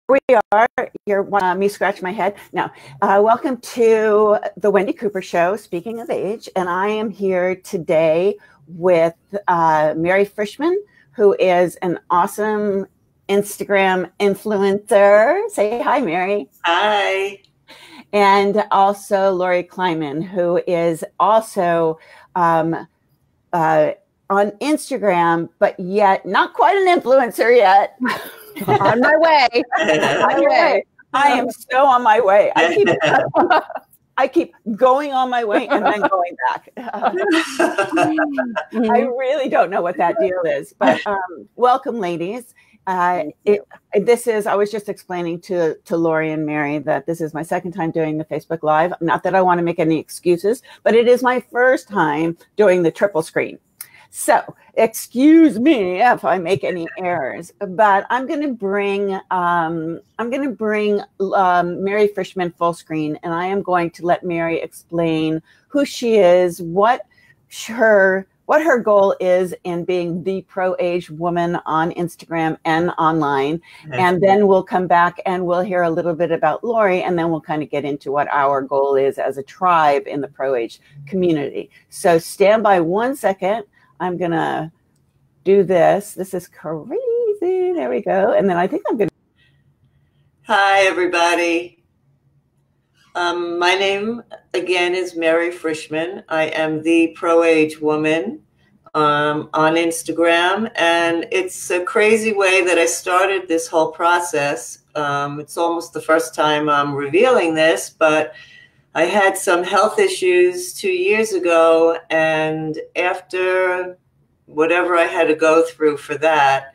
we are. You're me scratch my head. No. Welcome to the Wendi Cooper Show, Speaking of Age. And I am here today with Meri Frischman, who is an awesome Instagram influencer. Say hi, Meri. Hi. And also Lori Kleiman, who is also on Instagram, but yet not quite an influencer yet. On my way. On your way. I am so on my way. I keep going on my way and then going back. I really don't know what that deal is, but welcome, ladies. I was just explaining to Lori and Meri that this is my second time doing the Facebook Live. Not that I want to make any excuses, but it is my first time doing the triple screen. So excuse me if I make any errors, but I'm going to bring Meri Frischman full screen, and I am going to let Meri explain who she is, what her goal is in being the pro-age woman on Instagram and online. And then we'll come back and we'll hear a little bit about Lori, and then we'll kind of get into what our goal is as a tribe in the pro-age community. So stand by 1 second. I'm going to do this. This is crazy. There we go. And then I think I'm going to. Hi, everybody. My name, again, is Meri Frischman. I am the pro-age woman on Instagram. And it's a crazy way that I started this whole process. It's almost the first time I'm revealing this, but I had some health issues 2 years ago, and after whatever I had to go through for that,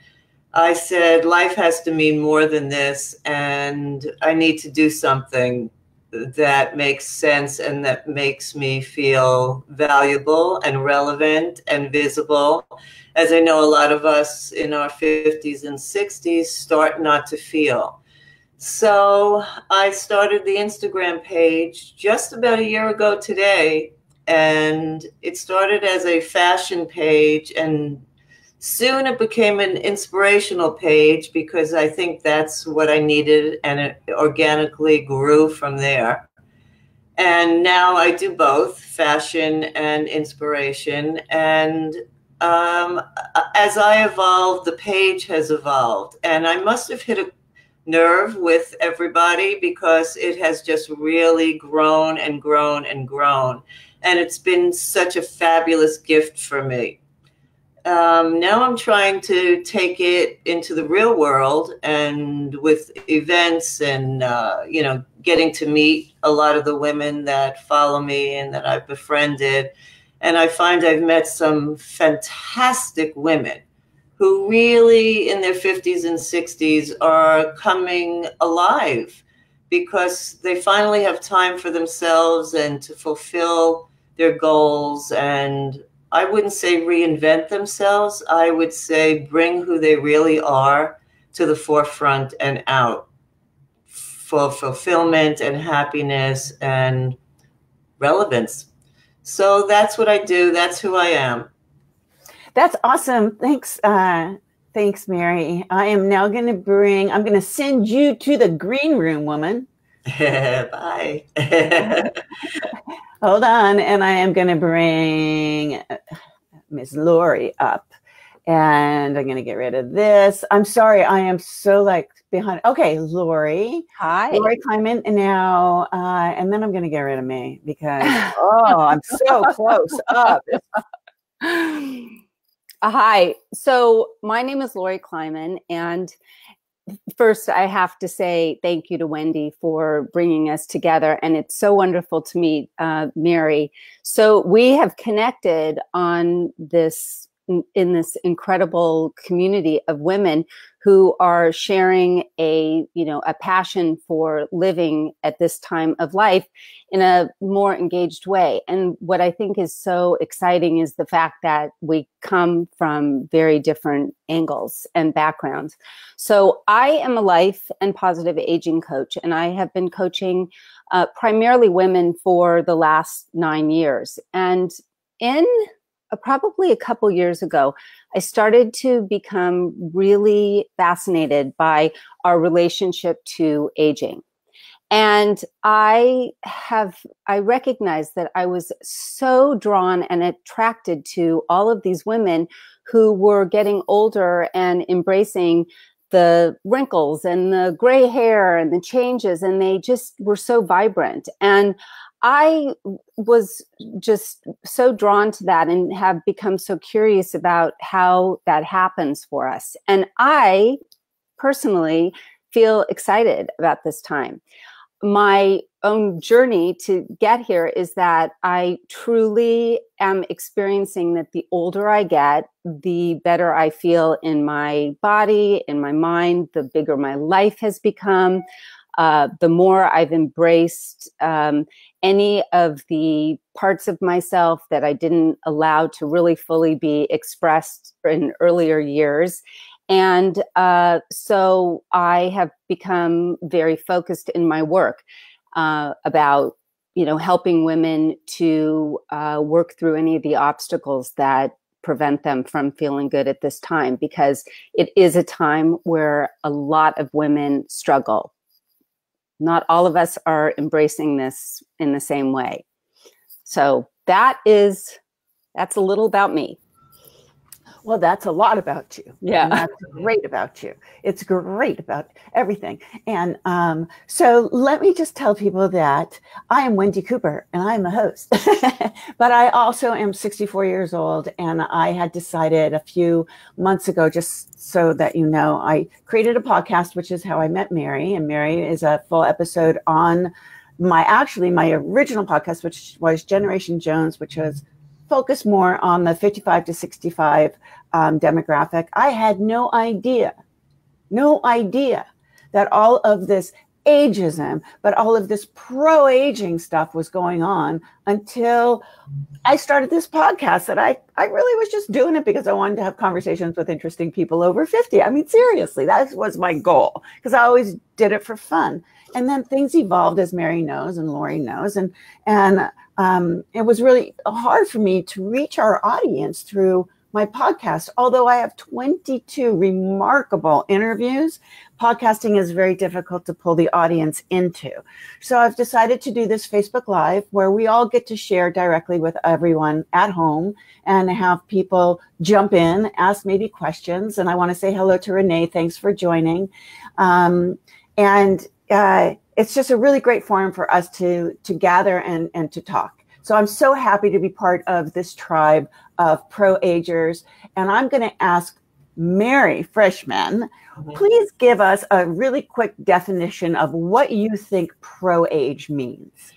I said, life has to mean more than this, and I need to do something that makes sense and that makes me feel valuable and relevant and visible, as I know a lot of us in our 50s and 60s start not to feel. So I started the Instagram page just about a year ago today, and it started as a fashion page, and soon it became an inspirational page because I think that's what I needed, and it organically grew from there. And now I do both fashion and inspiration, and as I evolved, the page has evolved, and I must have hit a nerve with everybody because it has just really grown and grown and grown. And it's been such a fabulous gift for me. Now I'm trying to take it into the real world, and with events and, getting to meet a lot of the women that follow me and that I've befriended. And I find I've met some fantastic women who really in their 50s and 60s are coming alive because they finally have time for themselves and to fulfill their goals. And I wouldn't say reinvent themselves. I would say bring who they really are to the forefront and out for fulfillment and happiness and relevance. So that's what I do. That's who I am. That's awesome. Thanks. Thanks, Meri. I am now going to I'm going to send you to the green room, woman. Bye. Hold on. And I am going to bring Miss Lori up, and I'm going to get rid of this. I'm sorry. I am so behind. Okay. Lori. Hi. Lori Kleiman. And now, and then I'm going to get rid of me because, I'm so close up. Hi. So my name is Lori Kleiman, and first I have to say thank you to Wendi for bringing us together, and it's so wonderful to meet Meri. So we have connected on this in this incredible community of women who are sharing a passion for living at this time of life in a more engaged way. And what I think is so exciting is the fact that we come from very different angles and backgrounds. So I am a life and positive aging coach, and I have been coaching primarily women for the last 9 years. And in probably a couple years ago, I started to become really fascinated by our relationship to aging. And I recognized that I was so drawn and attracted to all of these women who were getting older and embracing the wrinkles and the gray hair and the changes, and they just were so vibrant. And I was just so drawn to that and have become so curious about how that happens for us. And I personally feel excited about this time. My own journey to get here is that I truly am experiencing that the older I get, the better I feel in my body, in my mind, the bigger my life has become, the more I've embraced any of the parts of myself that I didn't allow to really fully be expressed in earlier years. And so I have become very focused in my work about, helping women to work through any of the obstacles that prevent them from feeling good at this time, because it is a time where a lot of women struggle. Not all of us are embracing this in the same way. So that's a little about me. Well, that's a lot about you. Yeah. And that's great about you. It's great about everything. And so let me just tell people that I am Wendi Cooper and I'm the host. But I also am 64 years old, and I had decided a few months ago, just so that you know, I created a podcast, which is how I met Meri. And Meri is a full episode on my original podcast, which was Generation Jones, which was focus more on the 55 to 65 demographic. I had no idea that all of this ageism, but all of this pro-aging stuff was going on until I started this podcast that I really was just doing it because I wanted to have conversations with interesting people over 50. I mean, seriously, that was my goal, because I always did it for fun. And then things evolved, as Meri knows and Lori knows. And it was really hard for me to reach our audience through my podcast. Although I have 22 remarkable interviews, podcasting is very difficult to pull the audience into. So I've decided to do this Facebook Live where we all get to share directly with everyone at home and have people jump in, ask maybe questions. And I want to say hello to Renee. Thanks for joining. It's just a really great forum for us to gather and to talk. So I'm so happy to be part of this tribe of pro-agers. And I'm going to ask Meri Frischman, please give us a really quick definition of what you think pro-age means.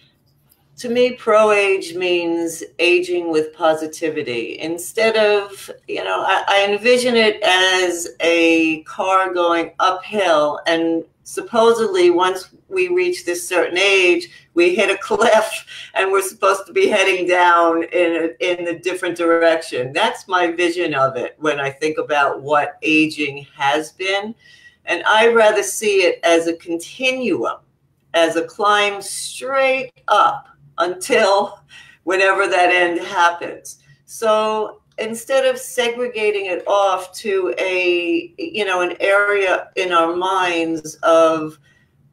To me, pro-age means aging with positivity. Instead of, I envision it as a car going uphill, and supposedly once we reach this certain age, we hit a cliff and we're supposed to be heading down in a different direction. That's my vision of it when I think about what aging has been. And I rather see it as a continuum, as a climb straight up until whenever that end happens. So instead of segregating it off to an area in our minds of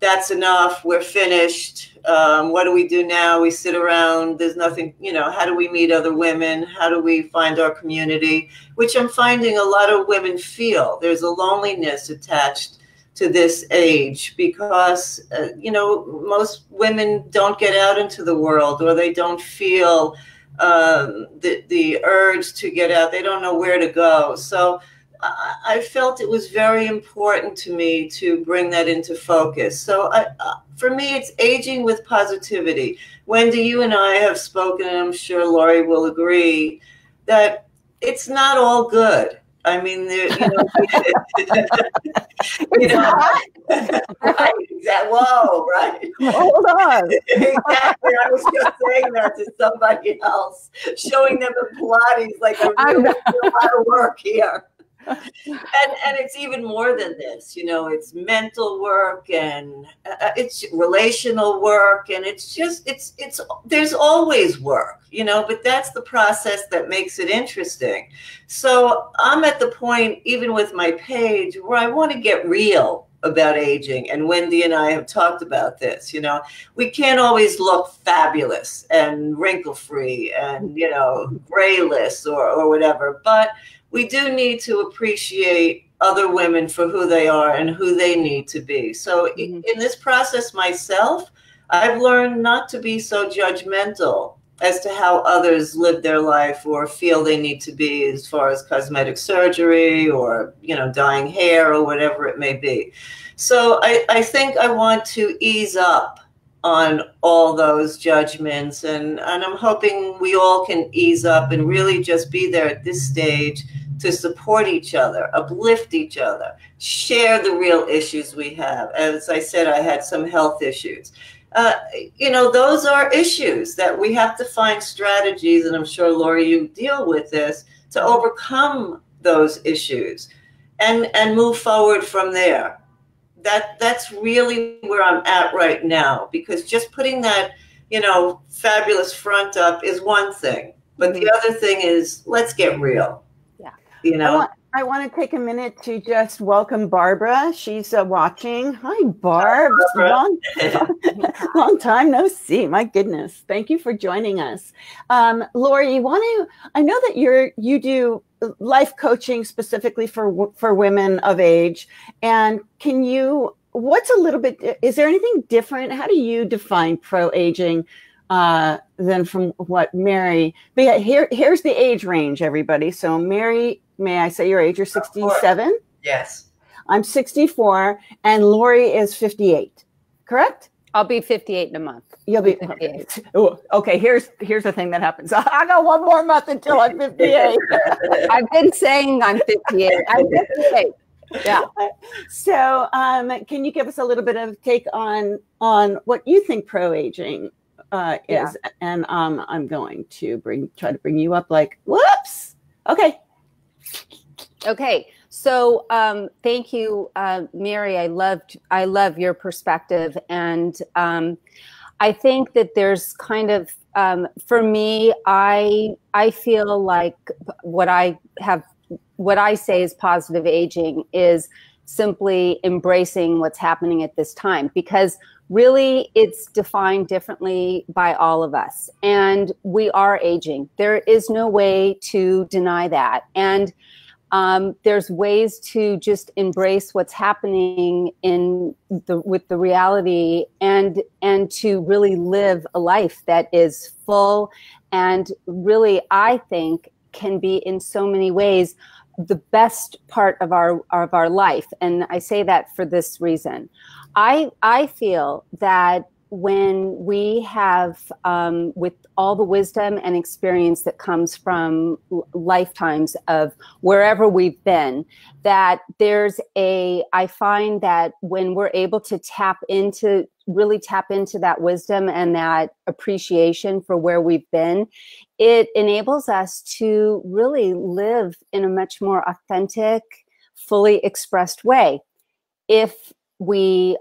that's enough, we're finished, what do we do now? We sit around, there's nothing, how do we meet other women? How do we find our community? Which I'm finding a lot of women feel. There's a loneliness attached to this age because, most women don't get out into the world, or they don't feel the urge to get out. They don't know where to go. So I felt it was very important to me to bring that into focus. So for me, it's aging with positivity. Wendi, you and I have spoken, and I'm sure Lori will agree, that it's not all good. I mean, right, exactly. Whoa, right. Hold on. Exactly. I was just saying that to somebody else, showing them the Pilates, like a lot of work here. And it's even more than this, you know, it's mental work and it's relational work, and it's just, it's, there's always work, you know, but that's the process that makes it interesting. So I'm at the point, even with my page, where I want to get real about aging. And Wendi and I have talked about this, you know, we can't always look fabulous and wrinkle free and, you know, grayless or whatever, but we do need to appreciate other women for who they are and who they need to be. So in this process myself, I've learned not to be so judgmental as to how others live their life or feel they need to be as far as cosmetic surgery or, you know, dyeing hair or whatever it may be. So I think I want to ease up on all those judgments, and I'm hoping we all can ease up and really just be there at this stage to support each other, uplift each other, share the real issues we have. As I said, I had some health issues. You know, those are issues that we have to find strategies, and I'm sure, Lori, you deal with this, to overcome those issues and move forward from there. That's really where I'm at right now, because just putting that, you know, fabulous front up is one thing, but the other thing is, let's get real. Yeah. You know, I want to take a minute to just welcome Barbara. She's watching. Hi, Barb. Long time no see. My goodness. Thank you for joining us. Lori, you want to, I know that you do life coaching specifically for women of age. And can you, what's a little bit, is there anything different? How do you define pro-aging than from what Meri, but yeah, here's the age range, everybody. So Meri, may I say your age? You're 67? Yes. I'm 64, and Lori is 58, correct? I'll be 58 in a month. You'll be 58. Oh, okay, here's the thing that happens. I got one more month until I'm 58. I've been saying I'm 58. I'm 58. Yeah. So can you give us a little bit of take on what you think pro-aging is? Yeah. And I'm going to try to bring you up like, whoops. Okay. Okay. So thank you, Meri. I love your perspective. And I think that there's kind of, for me, I feel like what I say is positive aging is simply embracing what's happening at this time, because really it's defined differently by all of us, and we are aging. There is no way to deny that. And there's ways to just embrace what's happening with the reality, and to really live a life that is full, and really, I think, can be in so many ways the best part of our life. And I say that for this reason. I feel that when we have, with all the wisdom and experience that comes from lifetimes of wherever we've been, that I find that when we're able to really tap into that wisdom and that appreciation for where we've been, it enables us to really live in a much more authentic, fully expressed way, if we're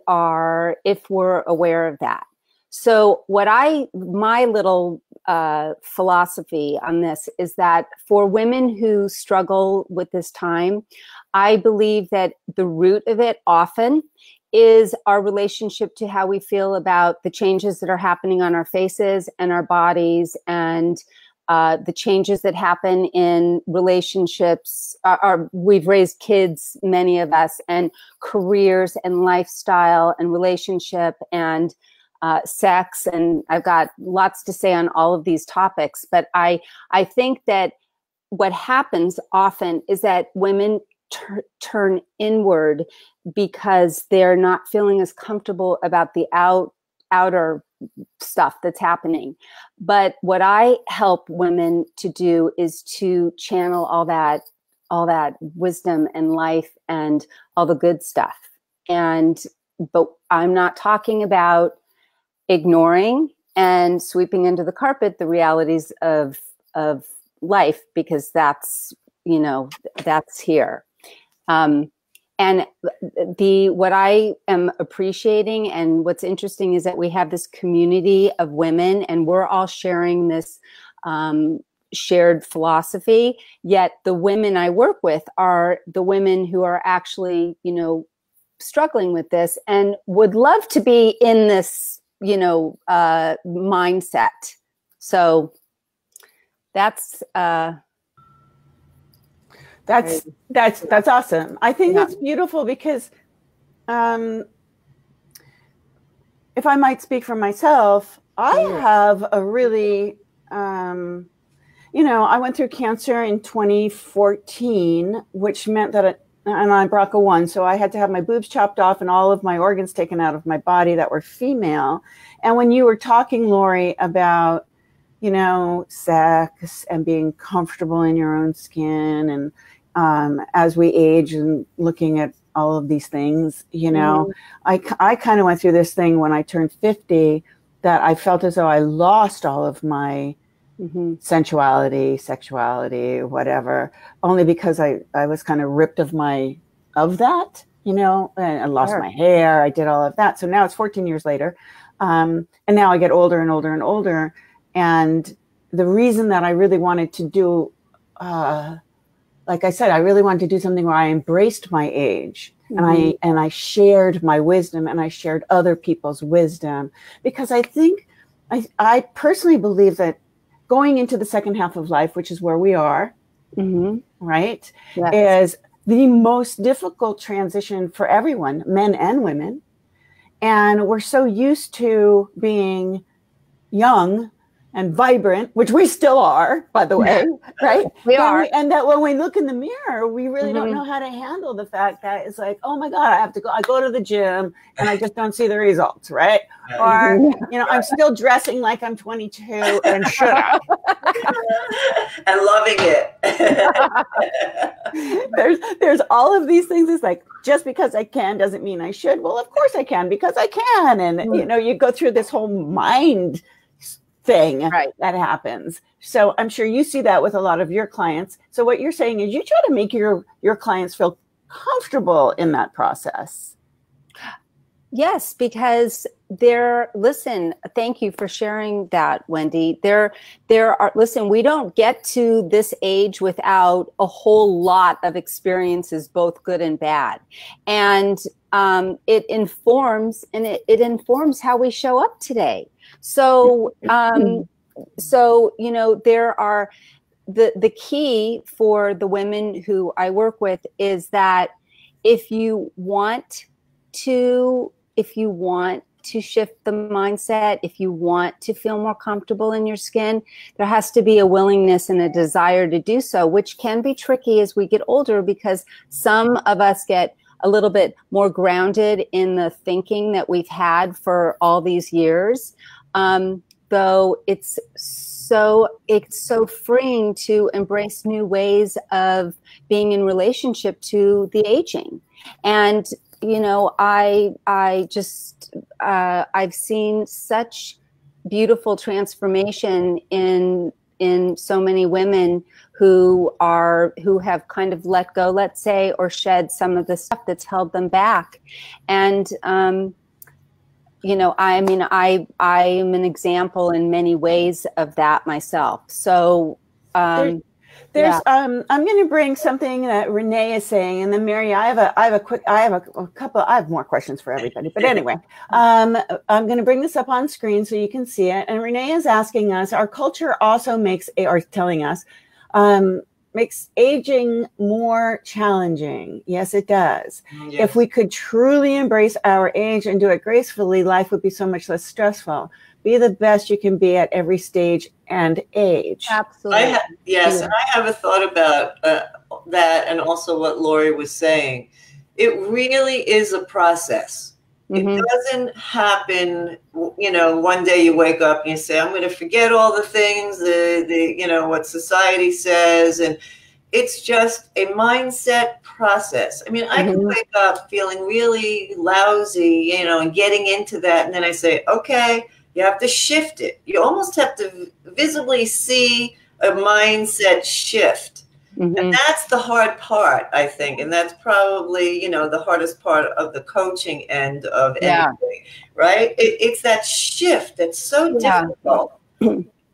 aware of that. So my little philosophy on this is that for women who struggle with this time, I believe that the root of it often is our relationship to how we feel about the changes that are happening on our faces and our bodies, and the changes that happen in relationships. We've raised kids, many of us, and careers and lifestyle and relationship and sex. And I've got lots to say on all of these topics. But I think that what happens often is that women turn inward because they're not feeling as comfortable about the outer stuff that's happening. But what I help women to do is to channel all that wisdom and life and all the good stuff. But I'm not talking about ignoring and sweeping under the carpet the realities of life, because that's here. And what I am appreciating and what's interesting is that we have this community of women, and we're all sharing this shared philosophy. Yet the women I work with are the women who are actually, you know, struggling with this and would love to be in this, you know, mindset. So that's awesome. I think that's beautiful because, if I might speak for myself, I have a really, you know, I went through cancer in 2014, which meant that and I'm BRCA1, so I had to have my boobs chopped off and all of my organs taken out of my body that were female. And when you were talking, Lori, about, you know, sex and being comfortable in your own skin, and as we age and looking at all of these things, you know, I kind of went through this thing when I turned 50 that I felt as though I lost all of my sensuality, sexuality, whatever, only because I was kind of ripped of that, you know, and I lost my hair. I did all of that. So now it's 14 years later. And now I get older and older and older. And the reason that I really wanted to do, like I said, I really wanted to do something where I embraced my age and I shared my wisdom and I shared other people's wisdom, because I think I personally believe that going into the second half of life, which is where we are, right, is the most difficult transition for everyone, men and women. And we're so used to being young and vibrant, which we still are, by the way, right? We are. And that when we look in the mirror, we really don't know how to handle the fact that it's like, oh my God, I go to the gym and I just don't see the results, right? Or, you know, I'm still dressing like I'm 22 and should I? And loving it. There's all of these things. It's like, just because I can doesn't mean I should. Well, of course I can, because I can. And, you know, you go through this whole mind thing that happens. So I'm sure you see that with a lot of your clients. So what you're saying is you try to make your clients feel comfortable in that process. Yes, because listen, thank you for sharing that, Wendi. Listen, we don't get to this age without a whole lot of experiences, both good and bad. And it informs how we show up today. So, you know, there are the key for the women who I work with is that if you want to shift the mindset, if you want to feel more comfortable in your skin, there has to be a willingness and a desire to do so, which can be tricky as we get older, because some of us get a little bit more grounded in the thinking that we've had for all these years. Though it's so freeing to embrace new ways of being in relationship to the aging. And, you know, I've seen such beautiful transformation in so many women who have kind of let go, let's say, or shed some of the stuff that's held them back. And, you know, I mean, I am an example in many ways of that myself. So, I'm going to bring something that Renee is saying, and then Meri, I have more questions for everybody, but anyway, I'm going to bring this up on screen so you can see it. And Renee is asking us, our culture also telling us, makes aging more challenging. Yes, it does. Yes. If we could truly embrace our age and do it gracefully, life would be so much less stressful. Be the best you can be at every stage and age. Absolutely. And I have a thought about that, and also what Lori was saying. It really is a process. It doesn't happen, you know, one day you wake up and you say, I'm going to forget all the things, you know, what society says. And it's just a mindset process. I mean, I can wake up feeling really lousy, you know, and getting into that. And then I say, okay, you have to shift it. You almost have to visibly see a mindset shift. And that's the hard part, I think. And that's probably, you know, the hardest part of the coaching end of anything, right? It's that shift that's so difficult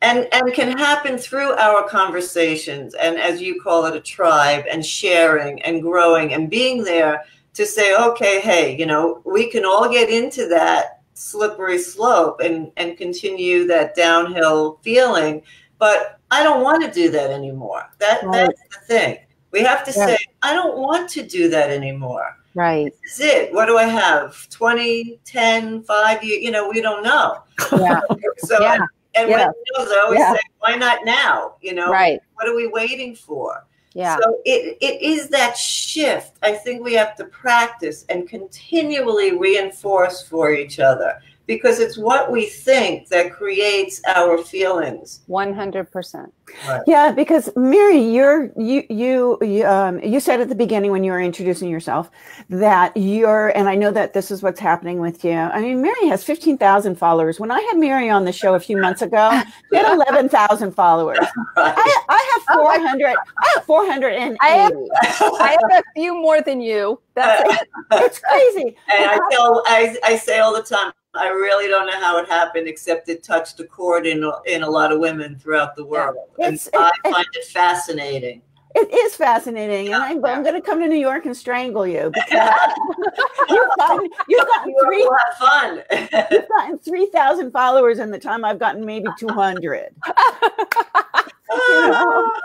and can happen through our conversations. And as you call it, a tribe, and sharing and growing and being there to say, okay, hey, you know, we can all get into that slippery slope and continue that downhill feeling. But I don't want to do that anymore. That's the thing. We have to say, I don't want to do that anymore. Right. This is it. What do I have? 20, 10, 5 years? You know, we don't know. Yeah. So, and when it knows, I always say, why not now? You know, what are we waiting for? Yeah. So it is that shift. I think we have to practice and continually reinforce for each other, because it's what we think that creates our feelings. 100%. Right. Yeah, because Meri, you said at the beginning when you were introducing yourself that and I know that this is what's happening with you. I mean, Meri has 15,000 followers. When I had Meri on the show a few months ago, she had 11,000 followers. Right. I have 400. I have 480. I have a few more than you. It's crazy. And I say all the time, I really don't know how it happened, except it touched a chord in a lot of women throughout the world. And I find it fascinating. It is fascinating, and I'm going to come to New York and strangle you, because you've gotten 3,000 followers in the time I've gotten maybe 200.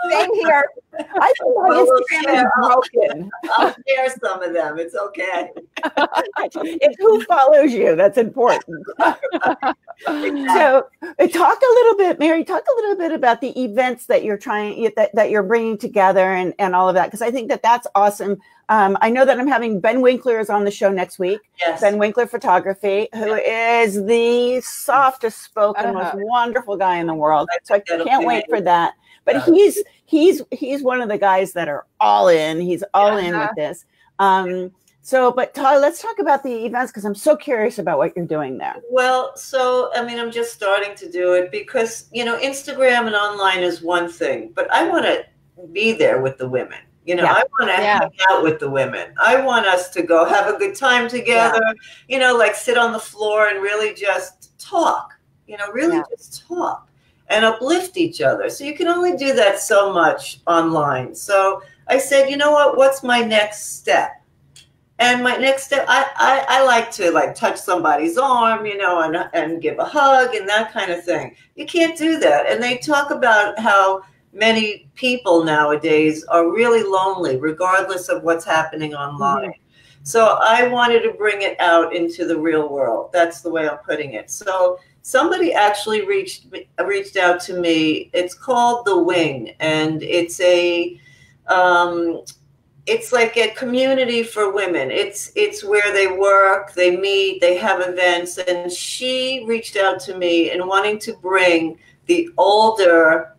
Same here. I think my Instagram is broken. I'll share some of them. It's okay. It's who follows you that's important. So, talk a little bit, Meri. Talk a little bit about the events that you're that you're bringing together and all of that, because I think that's awesome. I know that I'm having Ben Winkler is on the show next week. Yes. Ben Winkler Photography, who is the softest spoken, most wonderful guy in the world. So I can't wait for that. But he's one of the guys that are all in. He's all in with this. But Todd, let's talk about the events, because I'm so curious about what you're doing there. Well, so, I mean, I'm just starting to do it because, you know, Instagram and online is one thing, but I want to be there with the women. You know, I want to hang out with the women. I want us to go have a good time together, you know, like sit on the floor and really just talk, you know, really just talk and uplift each other. So you can only do that so much online. So I said, you know what, what's my next step? And my next step, I like to touch somebody's arm, you know, and give a hug and that kind of thing. You can't do that. And they talk about how many people nowadays are really lonely, regardless of what's happening online. So I wanted to bring it out into the real world. That's the way I'm putting it. So somebody actually reached out to me. It's called The Wing, and it's it's like a community for women. It's where they work, they meet, they have events. And she reached out to me and wanting to bring the older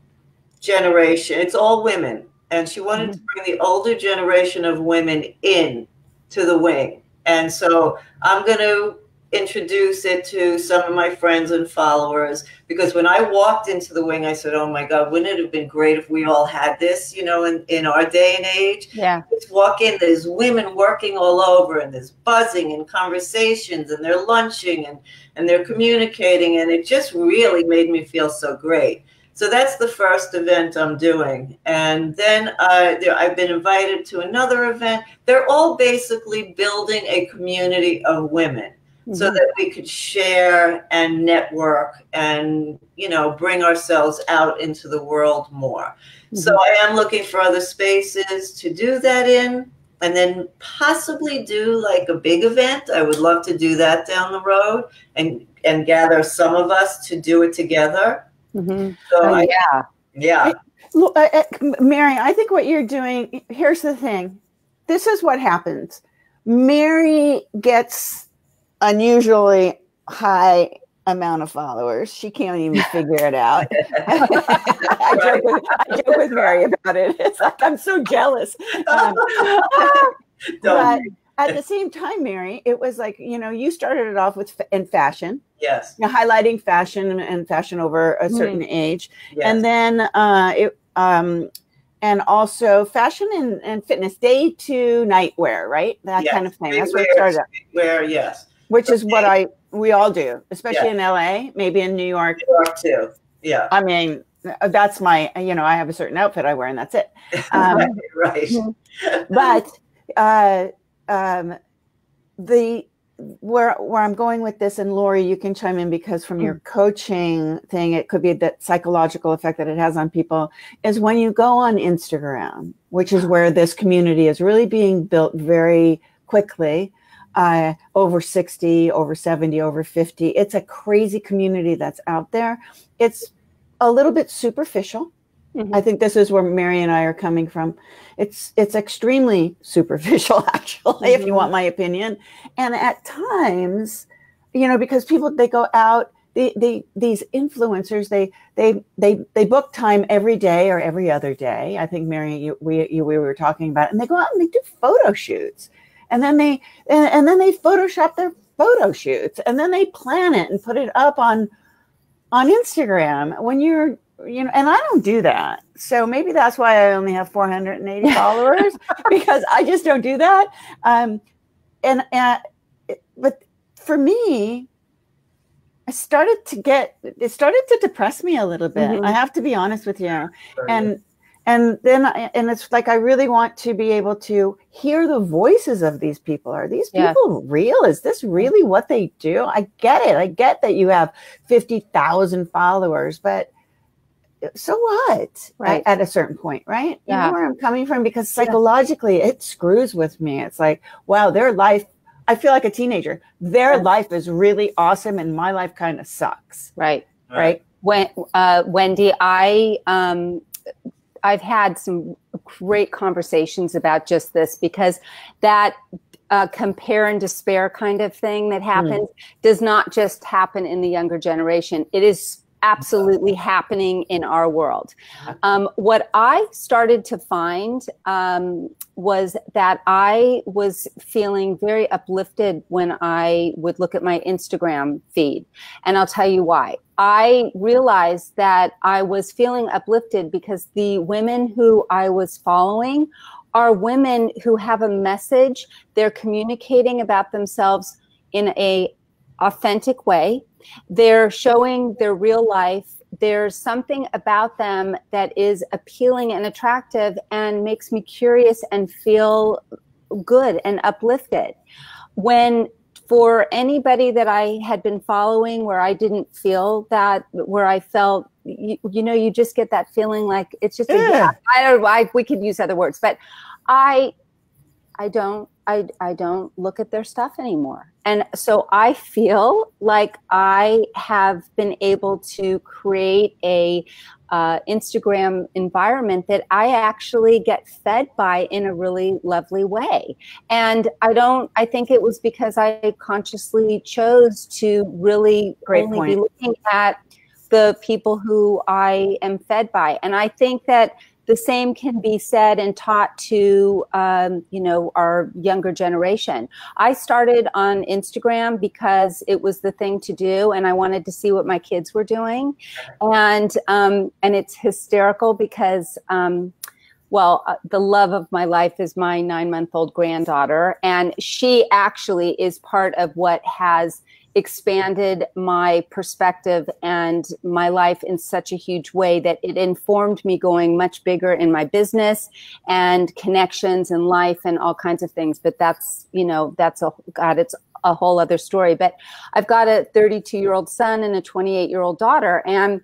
generation. It's all women. And she wanted to bring the older generation of women in to the wing. And so I'm going to introduce it to some of my friends and followers, because when I walked into the wing, I said, oh my God, wouldn't it have been great if we all had this, you know, in our day and age? Yeah. Just walk in, there's women working all over, and there's buzzing and conversations, and they're lunching and they're communicating. And it just really made me feel so great. So that's the first event I'm doing. And then I've been invited to another event. They're all basically building a community of women, so that we could share and network and, you know, bring ourselves out into the world more. So I am looking for other spaces to do that in, and then possibly do like a big event. I would love to do that down the road and gather some of us to do it together. So Look, Meri, I think what you're doing, here's the thing. This is what happens. Meri gets unusually high amount of followers. She can't even figure it out. I joke with Meri about it. It's like, I'm so jealous. But at the same time, Meri, it was like, you know, you started it off in fashion. Yes. You know, highlighting fashion and fashion over a certain age. Yes. And then and also fashion and fitness, day to night wear, right? That kind of thing. That's what it started. Wear, yes. Which is what we all do, especially in LA, maybe in New York. New York too. Yeah. I mean, that's my, I have a certain outfit I wear and that's it. Right. But where I'm going with this, and Lori, you can chime in, because from your coaching thing, it could be that psychological effect that it has on people, is when you go on Instagram, which is where this community is really being built very quickly, over 60, over 70, over 50. It's a crazy community that's out there. It's a little bit superficial. I think this is where Meri and I are coming from. It's extremely superficial, actually, if you want my opinion. And at times, because people, they go out, these influencers, they book time every day or every other day. I think Meri, we were talking about it, and they go out and they do photo shoots, and then they Photoshop their photo shoots, and then they plan it and put it up on Instagram. When you're and I don't do that. So maybe that's why I only have 480 followers, because I just don't do that. But for me, it started to depress me a little bit. I have to be honest with you. And it's like, I really want to be able to hear the voices of these people. Are these people real? Is this really what they do? I get it. I get that you have 50,000 followers, but so what? Right. At a certain point, right? You know where I'm coming from? Because psychologically it screws with me. It's like, wow, their life, I feel like a teenager. Their life is really awesome and my life kind of sucks. Right. Wendi, I've had some great conversations about just this, because that compare and despair kind of thing that happens does not just happen in the younger generation. It is absolutely happening in our world. What I started to find was that I was feeling very uplifted when I would look at my Instagram feed. And I'll tell you why. I realized that I was feeling uplifted because the women who I was following are women who have a message. They're communicating about themselves in a authentic way. They're showing their real life. There's something about them that is appealing and attractive and makes me curious and feel good and uplifted. When for anybody that I had been following where I didn't feel that, where I felt, you just get that feeling like it's just, we could use other words, but I don't look at their stuff anymore. And so I feel like I have been able to create a Instagram environment that I actually get fed by in a really lovely way. And I think it was because I consciously chose to really only be looking at the people who I am fed by. And I think that the same can be said and taught to, our younger generation. I started on Instagram because it was the thing to do, and I wanted to see what my kids were doing. And it's hysterical because, the love of my life is my 9-month-old granddaughter, and she actually is part of what has expanded my perspective and my life in such a huge way that it informed me going much bigger in my business and connections and life and all kinds of things. But it's a whole other story. But I've got a 32-year-old son and a 28-year-old daughter, and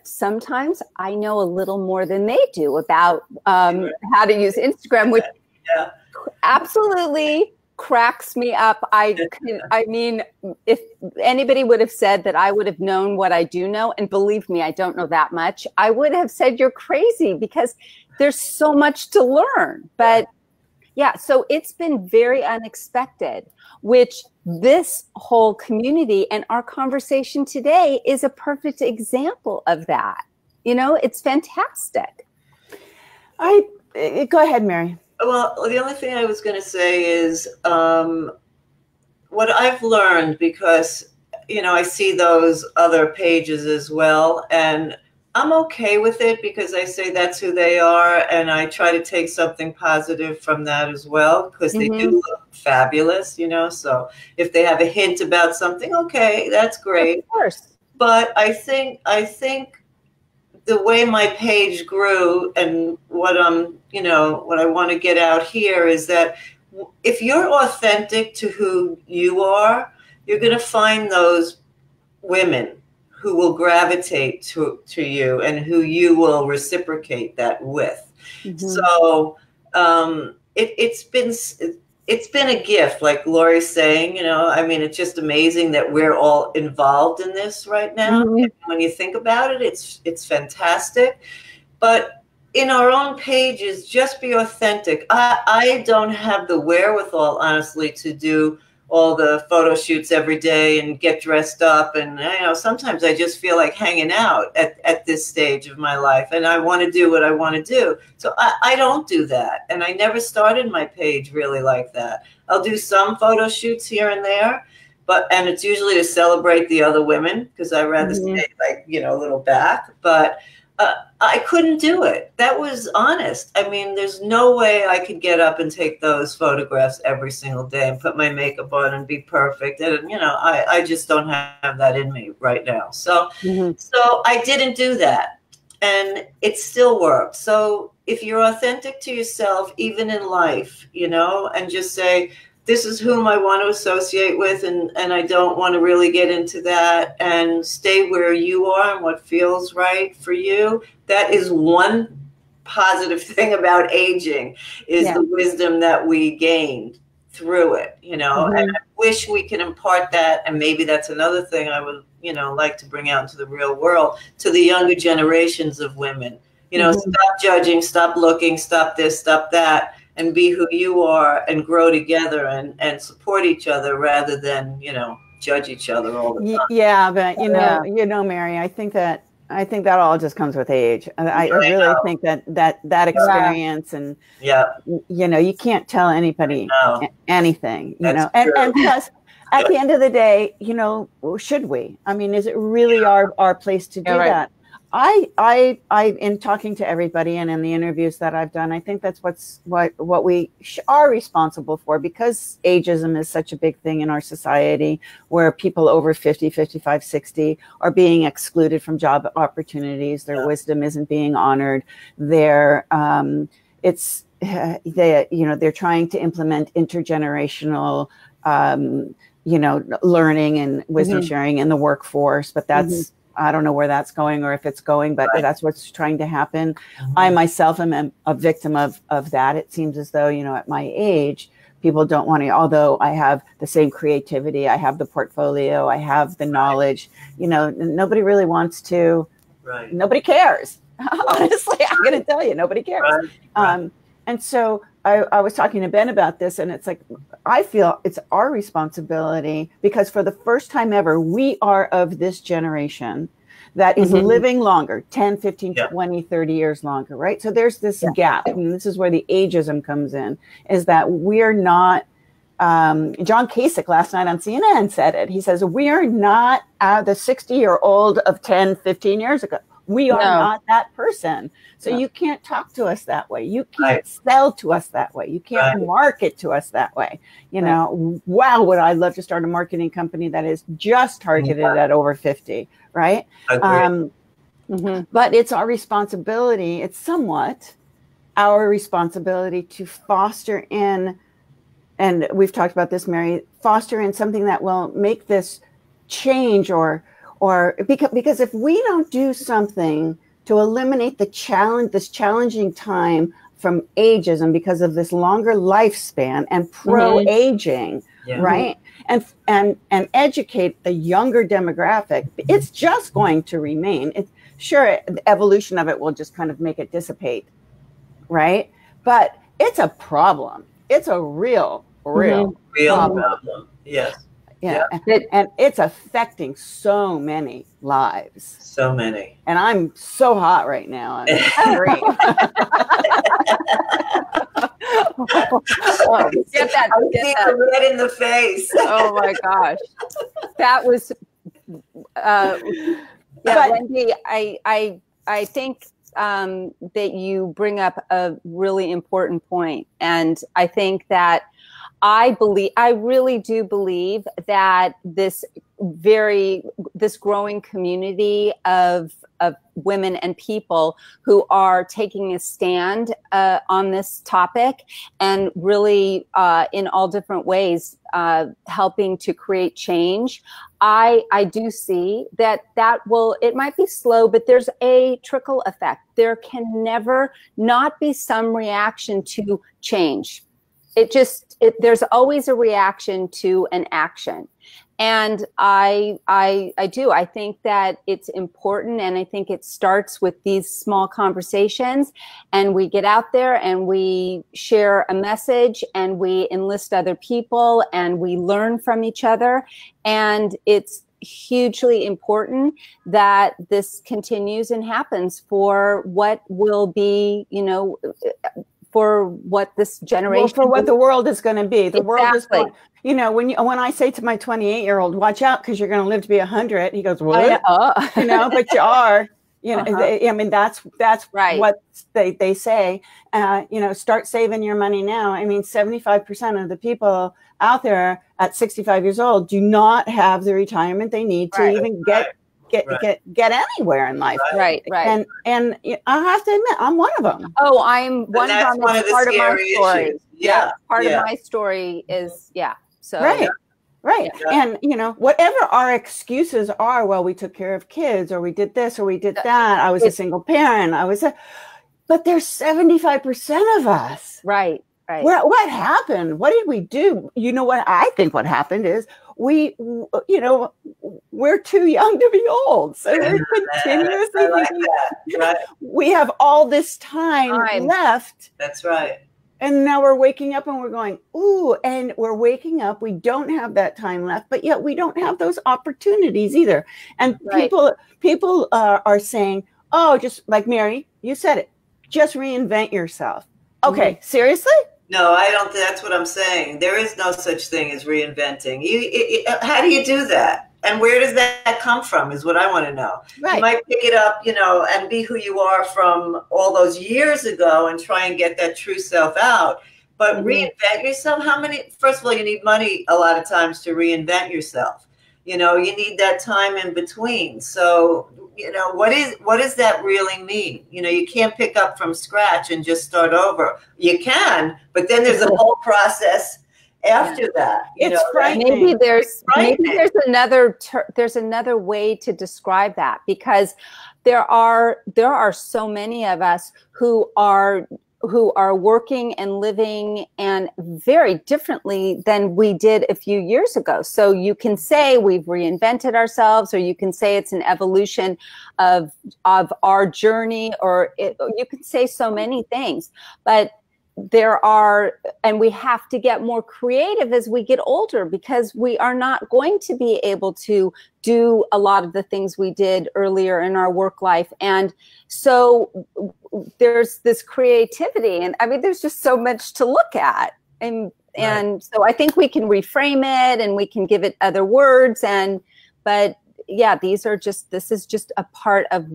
sometimes I know a little more than they do about how to use Instagram, which absolutely cracks me up. I mean, if anybody would have said that I would have known what I do know, and believe me, I don't know that much, I would have said you're crazy, because there's so much to learn. But yeah, so it's been very unexpected, which this whole community and our conversation today is a perfect example of that. It's fantastic. Go ahead, Meri. Well, the only thing I was going to say is what I've learned, because, I see those other pages as well. And I'm okay with it because I say that's who they are, and I try to take something positive from that as well, because they do look fabulous, you know. So if they have a hint about something, okay, that's great. Of course. But I think the way my page grew and what what I want to get out here is that if you're authentic to who you are, you're going to find those women who will gravitate to you and who you will reciprocate that with. So it's been a gift, like Lori's saying, you know. I mean, it's just amazing that we're all involved in this right now. When you think about it, it's fantastic. But in our own pages, just be authentic. I don't have the wherewithal, honestly, to do all the photo shoots every day and get dressed up. And, you know, sometimes I just feel like hanging out at this stage of my life, and I want to do what I want to do. So I don't do that. And I never started my page really like that. I'll do some photo shoots here and there, and it's usually to celebrate the other women, because I rather stay, like, you know, a little back. But I couldn't do it. That was honest. I mean, there's no way I could get up and take those photographs every single day and put my makeup on and be perfect. And, you know, I just don't have that in me right now. So, so I didn't do that, and it still worked. So if you're authentic to yourself, even in life, you know, and just say, this is whom I want to associate with, and I don't want to really get into that, and stay where you are and what feels right for you. That is one positive thing about aging, is the wisdom that we gained through it, you know. And I wish we could impart that, and maybe that's another thing I would, you know, like to bring out into the real world, to the younger generations of women. You know, stop judging, stop looking, stop this, stop that, and be who you are, and grow together and support each other, rather than, you know, judge each other all the time. Yeah, but you know, Meri, I think that all just comes with age. I really think that experience, and you know, you can't tell anybody anything, you know, and plus, at the end of the day, you know, should we? I mean, is it really our place to do that? I in talking to everybody and in the interviews that I've done, I think that's what we are responsible for, because ageism is such a big thing in our society, where people over 50, 55, 60 are being excluded from job opportunities. Their wisdom isn't being honored. They're you know, they're trying to implement intergenerational you know, learning and wisdom sharing in the workforce, but that's I don't know where that's going, or if it's going, but that's what's trying to happen. I myself am a victim of that. It seems as though, you know, at my age, people don't want to, although I have the same creativity, I have the portfolio, I have the knowledge, you know, nobody really wants to, nobody cares. Honestly, I'm going to tell you, nobody cares. And so I was talking to Ben about this, and it's like, I feel it's our responsibility, because for the first time ever, we are of this generation that is living longer, 10, 15, 20, 30 years longer, right? So there's this gap, and this is where the ageism comes in, is that we're not, John Kasich last night on CNN said it. He says, we are not the 60-year-old of 10, 15 years ago. We are not that person. So you can't talk to us that way. You can't sell to us that way. You can't market to us that way. You know, wow, would I love to start a marketing company that is just targeted at over 50, right? But it's our responsibility. It's somewhat our responsibility to foster in, and we've talked about this, Meri, foster in something that will make this change, or because if we don't do something to eliminate this challenging time from ageism, because of this longer lifespan and pro-aging, right? And educate the younger demographic, it's just going to remain. It's sure, the evolution of it will just kind of make it dissipate, right? But it's a problem. It's a real problem. Yes. Yeah. And it's affecting so many lives. So many. And I'm so hot right now. I'm great. Get that red in the face. Oh my gosh. That was Wendi, I I think that you bring up a really important point. And I think that I really do believe that this growing community of women and people who are taking a stand on this topic and really in all different ways helping to create change. I do see that it might be slow, but there's a trickle effect. There can never not be some reaction to change. There's always a reaction to an action. And I think that it's important, and I think it starts with these small conversations, and we get out there and we share a message and we enlist other people and we learn from each other. And it's hugely important that this continues and happens for what will be, for what this generation, for what the world is going to be. The world is going, when I say to my 28-year-old, watch out because you're going to live to be 100, he goes, what? But you are, that's right. What they say, start saving your money now. 75% of the people out there at 65 years old do not have the retirement they need to even get anywhere in life. Right. And I have to admit, I'm one of them. Oh, I'm one of them. It's part of my story. Issues. Yeah. Part of my story is, So. Right. Yeah. And, whatever our excuses are, well, we took care of kids, or we did this, or we did that. I was a single parent. But there's 75% of us. Right. What happened? What did we do? What I think what happened is we're too young to be old. So we're continuously thinking, we have all this time left. That's right. And now we're waking up and we're going, ooh, and we're waking up. We don't have that time left, but yet we don't have those opportunities either. And people are saying, oh, just like Meri, you said it, just reinvent yourself. Okay, seriously? No, I don't. That's what I'm saying. There is no such thing as reinventing. How do you do that? And where does that come from is what I want to know. Right. You might pick it up, and be who you are from all those years ago and try and get that true self out. But reinvent yourself. First of all, you need money a lot of times to reinvent yourself. You need that time in between. So, what does that really mean? You can't pick up from scratch and just start over. You can, but then there's a whole process after that. It's frightening. Maybe there's another way to describe that, because there are so many of us who are working and living and very differently than we did a few years ago. So you can say we've reinvented ourselves, or you can say it's an evolution of our journey, or you can say so many things. But and we have to get more creative as we get older, because we are not going to be able to do a lot of the things we did earlier in our work life. And so there's this creativity, and there's just so much to look at. And so I think we can reframe it and we can give it other words. But this is just a part of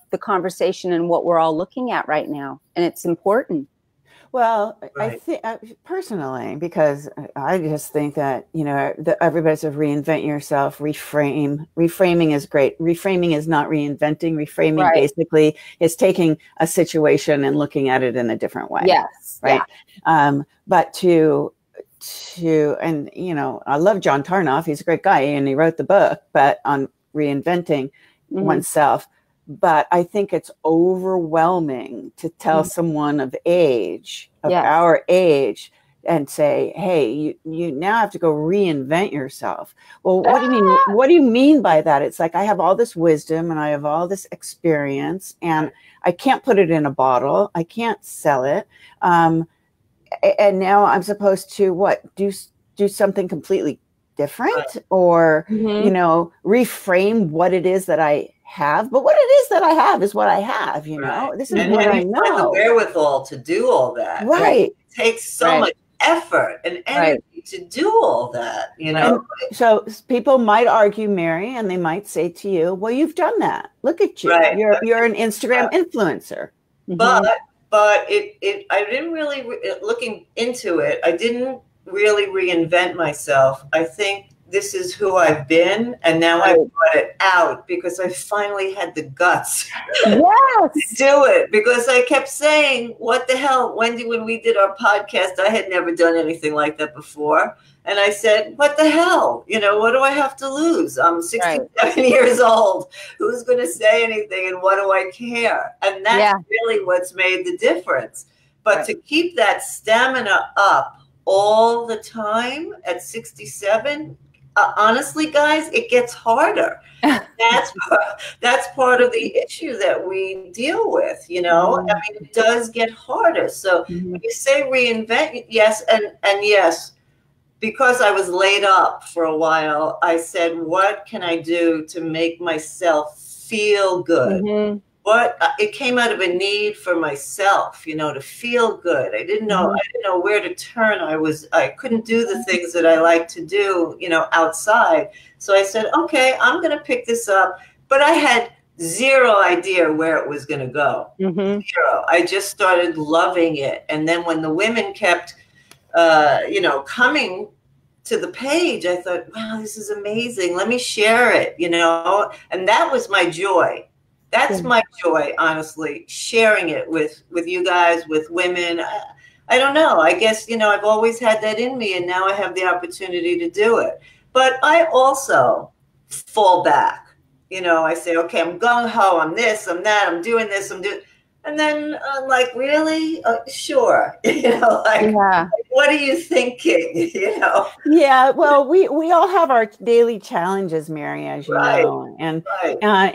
the conversation and what we're all looking at right now. And it's important. Well, I think personally, because I just think that, everybody says reinvent yourself, reframe. Reframing is great. Reframing is not reinventing. Reframing basically is taking a situation and looking at it in a different way. Yes. Right. Yeah. But and I love John Tarnoff. He's a great guy, and he wrote the book, but on reinventing oneself. But I think it's overwhelming to tell someone of our age, and say, hey, you now have to go reinvent yourself. Well, what do you mean? What do you mean by that? It's like, I have all this wisdom and I have all this experience, and I can't put it in a bottle. I can't sell it. And now I'm supposed to do something completely different, or, reframe what it is that I have. But what it is that I have is what I have, This is what I know. The wherewithal to do all that. Right. It takes so much effort and energy to do all that, you know? And so people might argue, Meri, and they might say to you, well, you've done that. Look at you. Right. You're an Instagram influencer. But I didn't really, looking into it, I didn't really reinvent myself. I think this is who I've been, and now I brought it out because I finally had the guts to do it, because I kept saying, what the hell, Wendi, when we did our podcast, I had never done anything like that before. And I said, what the hell? You know, what do I have to lose? I'm 67 years old. Who's going to say anything, and what do I care? And that's really what's made the difference. But to keep that stamina up all the time at 67, honestly, guys, it gets harder. That's part of the issue that we deal with, you know. I mean, it does get harder. So when you say reinvent, yes, and yes, because I was laid up for a while, I said, what can I do to make myself feel good? It came out of a need for myself, you know, to feel good. I didn't know where to turn. I couldn't do the things that I like to do, you know, outside. So I said, okay, I'm going to pick this up. But I had zero idea where it was going to go. Zero. I just started loving it. And then when the women kept, you know, coming to the page, I thought, wow, this is amazing. Let me share it, you know. And that was my joy. That's my joy, honestly, sharing it with you guys, with women. I don't know. I guess, you know, I've always had that in me, and now I have the opportunity to do it. But I also fall back. You know, I say, okay, I'm gung-ho, I'm this, I'm that, I'm doing this, I'm doing. And then I'm like, really? Sure. You know, like, what are you thinking? You know? Yeah, well, we all have our daily challenges, Meri, as you know. And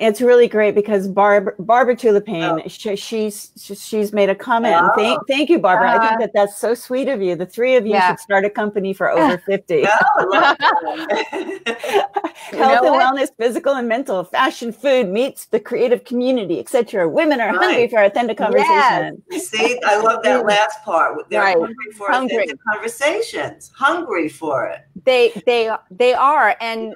it's really great because Barbara Tulipane, she's made a comment. And thank you, Barbara. I think that's so sweet of you. The three of you should start a company for over 50. Health and wellness, physical and mental, fashion, food, meets the creative community, etc. Women are hungry for authentic conversation. See, I love that last part. They're hungry for authentic conversations. Hungry for it. They are. And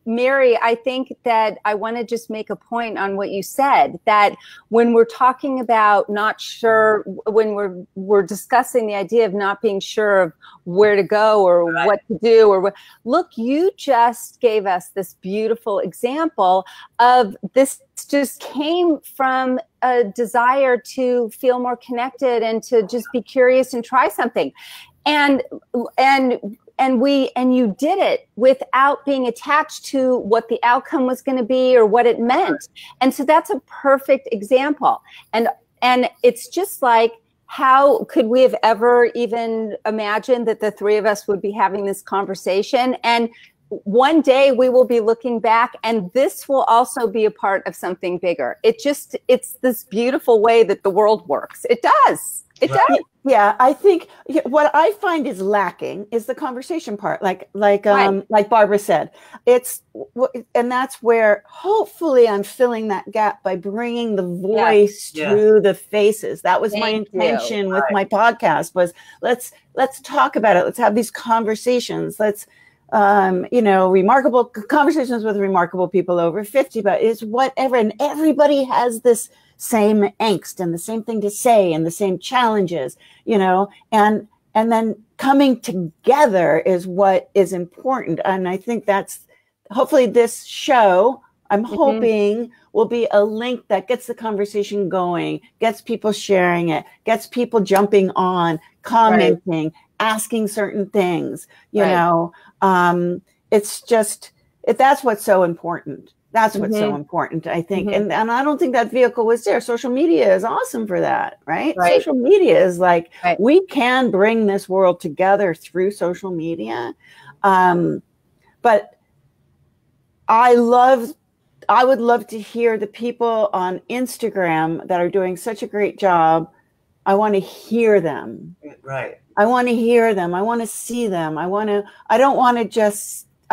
Meri, I think that I want to just make a point on what you said, that when we're talking about not sure, when we're discussing the idea of not being sure of where to go or what to do, or look, you just gave us this beautiful example of this. Just came from a desire to feel more connected and to just be curious and try something, and you did it without being attached to what the outcome was going to be or what it meant. And so that's a perfect example. And it's just like, how could we have ever even imagined that the three of us would be having this conversation? And one day we will be looking back, and this will also be a part of something bigger. It's this beautiful way that the world works. It does. It does. Yeah, I think what I find is lacking is the conversation part. Like Barbara said, and that's where hopefully I'm filling that gap by bringing the voice to the faces. That was my intention with my podcast, was let's talk about it. Let's have these conversations. Let's you know, remarkable conversations with remarkable people over 50, but it's whatever. And everybody has this same angst and the same thing to say and the same challenges, you know, and then coming together is what is important. And I think that's hopefully this show, I'm hoping, will be a link that gets the conversation going, gets people sharing it, gets people jumping on, commenting, asking certain things, you know. It's just, that's what's so important. That's what's so important, I think. And I don't think that vehicle was there. Social media is awesome for that, right? Social media is like, we can bring this world together through social media. But I would love to hear the people on Instagram that are doing such a great job. I want to hear them. I want to hear them. I want to see them. I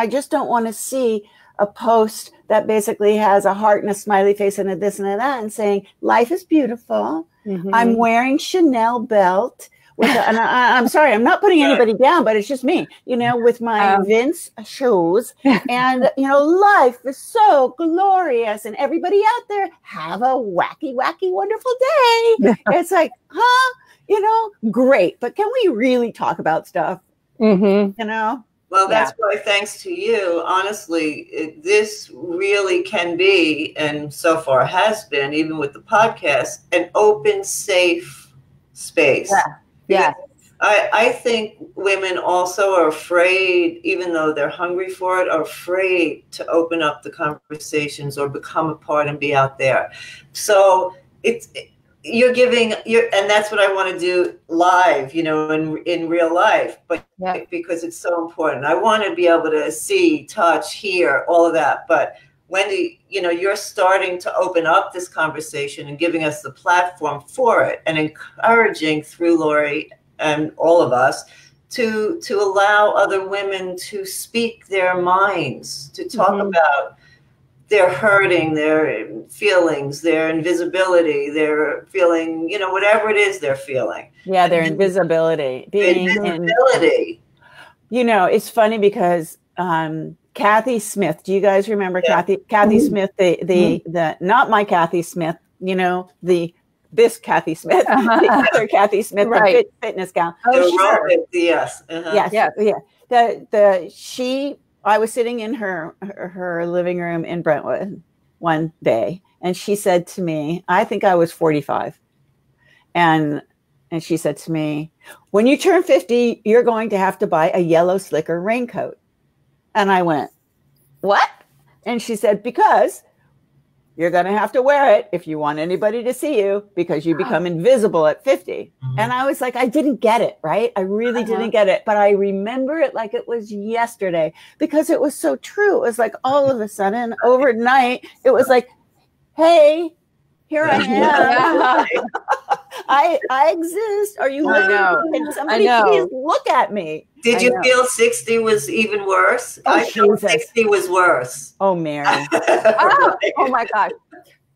just don't want to see a post that basically has a heart and a smiley face and a this and a that and saying, life is beautiful. I'm wearing Chanel belt. and I'm sorry, I'm not putting anybody down, but it's just me, you know, with my Vince shoes. And, you know, life is so glorious. And everybody out there, have a wacky, wacky, wonderful day. It's like, huh? You know, great. But can we really talk about stuff? You know? Well, that's why, thanks to you, honestly, this really can be, and so far has been, even with the podcast, an open, safe space. Yeah. I think women also are afraid, even though they're hungry for it, are afraid to open up the conversations or become a part and be out there. So you're giving, and that's what I want to do live, you know, in real life, but because it's so important. I want to be able to see, touch, hear, all of that. But Wendi, you know, you're starting to open up this conversation and giving us the platform for it and encouraging through Lori and all of us to allow other women to speak their minds, to talk about their hurting, their feelings, their invisibility, their feeling, you know, whatever it is they're feeling. Yeah, their invisibility. Invisibility. You know, it's funny because Kathy Smith, do you guys remember Kathy Smith, the not my Kathy Smith, you know, this Kathy Smith, the other Kathy Smith, the fitness gal. Oh, sure. Yes. I was sitting in her living room in Brentwood one day, and she said to me, I think I was 45. And she said to me, when you turn 50, you're going to have to buy a yellow slicker raincoat. And I went, what? And she said, because you're going to have to wear it if you want anybody to see you, because you become invisible at 50. And I was like, I didn't get it, right? I really didn't get it. But I remember it like it was yesterday because it was so true. It was like all of a sudden, overnight, it was like, hey, here I am. I exist. Are you looking? Can somebody please look at me? Did you feel 60 was even worse? I felt 60 was worse. Oh, Meri. Oh my gosh.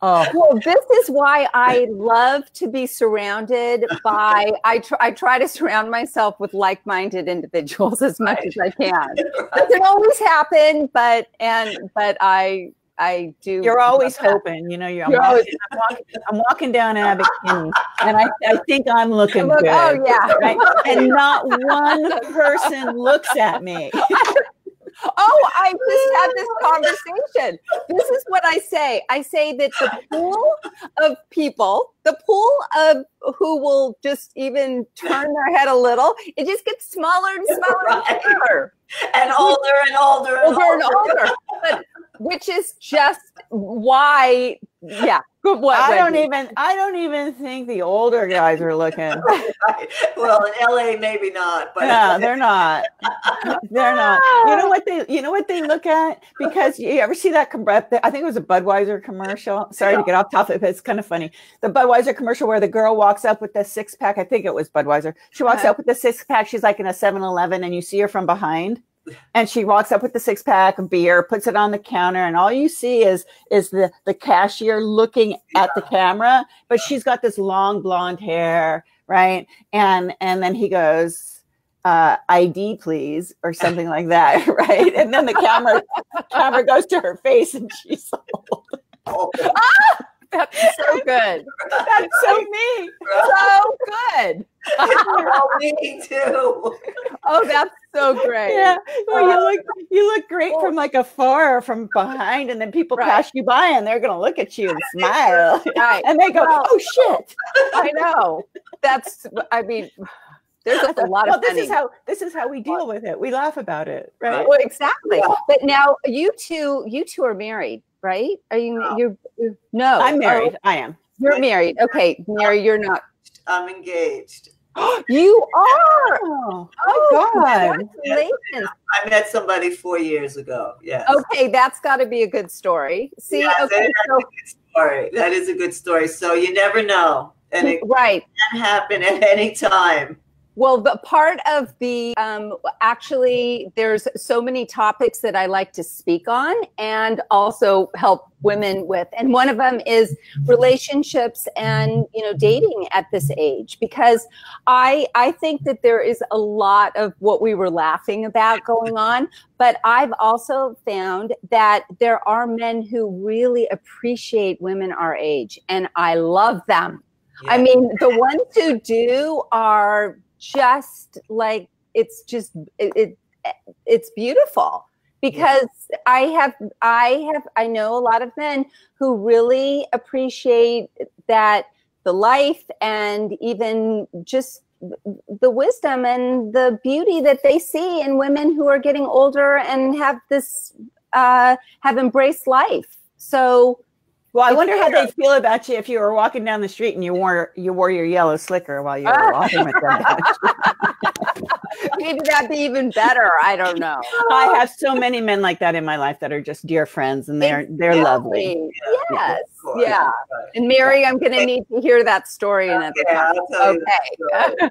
Oh. Well, this is why I love to be surrounded by, I try to surround myself with like-minded individuals as much as I can. Doesn't always happen, but I do. You're always hoping, you know. I'm walking down Abbot Kinney, and I think I'm looking good. Oh yeah, right? And not one person looks at me. Oh, I just had this conversation. This is what I say. I say that the pool of people, the pool of who will just even turn their head a little, it just gets smaller and smaller and smaller. And older and older and older. But which is just why, good. I don't even think the older guys are looking. Well, in LA, maybe not, but no, they're not. They're not. You know what they look at? Because you ever see that? I think it was a Budweiser commercial. Sorry to get off topic, but it's kind of funny. The Budweiser commercial where the girl walks up with the 6-pack. I think it was Budweiser. She walks up with the 6-pack. She's like in a 7-Eleven, and you see her from behind. And she walks up with the 6-pack of beer, puts it on the counter, and all you see is the cashier looking at the camera, but she's got this long blonde hair, right? And then he goes, ID please, or something like that, right? And then the camera goes to her face, and she's old. That's so good. That's so me. So good. Oh, me too. Oh, that's so great. Yeah. Well, you look great from like afar or from behind, and then people pass you by and they're gonna look at you and smile. Right. And they go, oh shit. I know. There's a lot of this is how we deal with it. We laugh about it, right? Well, exactly. Yeah. But now you two are married, right? Are you? No, I'm married. I am. You're married. Okay, Meri, you're not. I'm engaged. You are. Oh God! Congratulations. I met somebody 4 years ago. Yeah. Okay, that's got to be a good story. See, that's a good story. That is a good story. So you never know, and it can happen at any time. Well, the part of the, actually, there's so many topics that I like to speak on and also help women with. And one of them is relationships and, you know, dating at this age, because I think that there is a lot of what we were laughing about going on, but I've also found that there are men who really appreciate women our age, and I love them. Yeah. I mean, the ones who do are just like, it's beautiful, because I know a lot of men who really appreciate that, the life, and even just the wisdom and the beauty that they see in women who are getting older and have this, have embraced life. So, well, I wonder how they'd feel about you if you were walking down the street and you wore your yellow slicker while you were walking with them. Maybe that'd be even better. I don't know. I have so many men like that in my life that are just dear friends, and they're lovely. Yes, yeah. And Meri, I'm going to need to hear that story another time. Okay.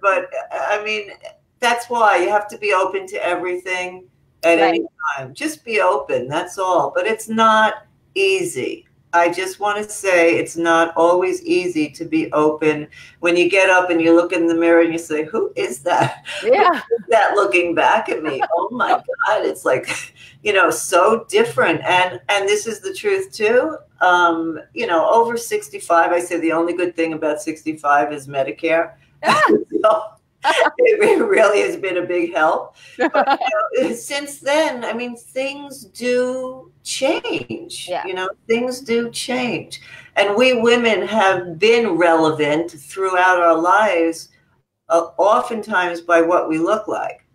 But I mean, that's why you have to be open to everything at any time. Just be open. That's all. But it's not easy. I just want to say it's not always easy to be open when you get up and you look in the mirror and you say, who is that? Yeah. Who is that looking back at me? Oh my God. It's like, you know, so different. And this is the truth too. You know, over 65, I say the only good thing about 65 is Medicare. So, it really has been a big help. But, you know, since then, I mean, things do change. Yeah. You know, things do change. And we women have been relevant throughout our lives, oftentimes by what we look like,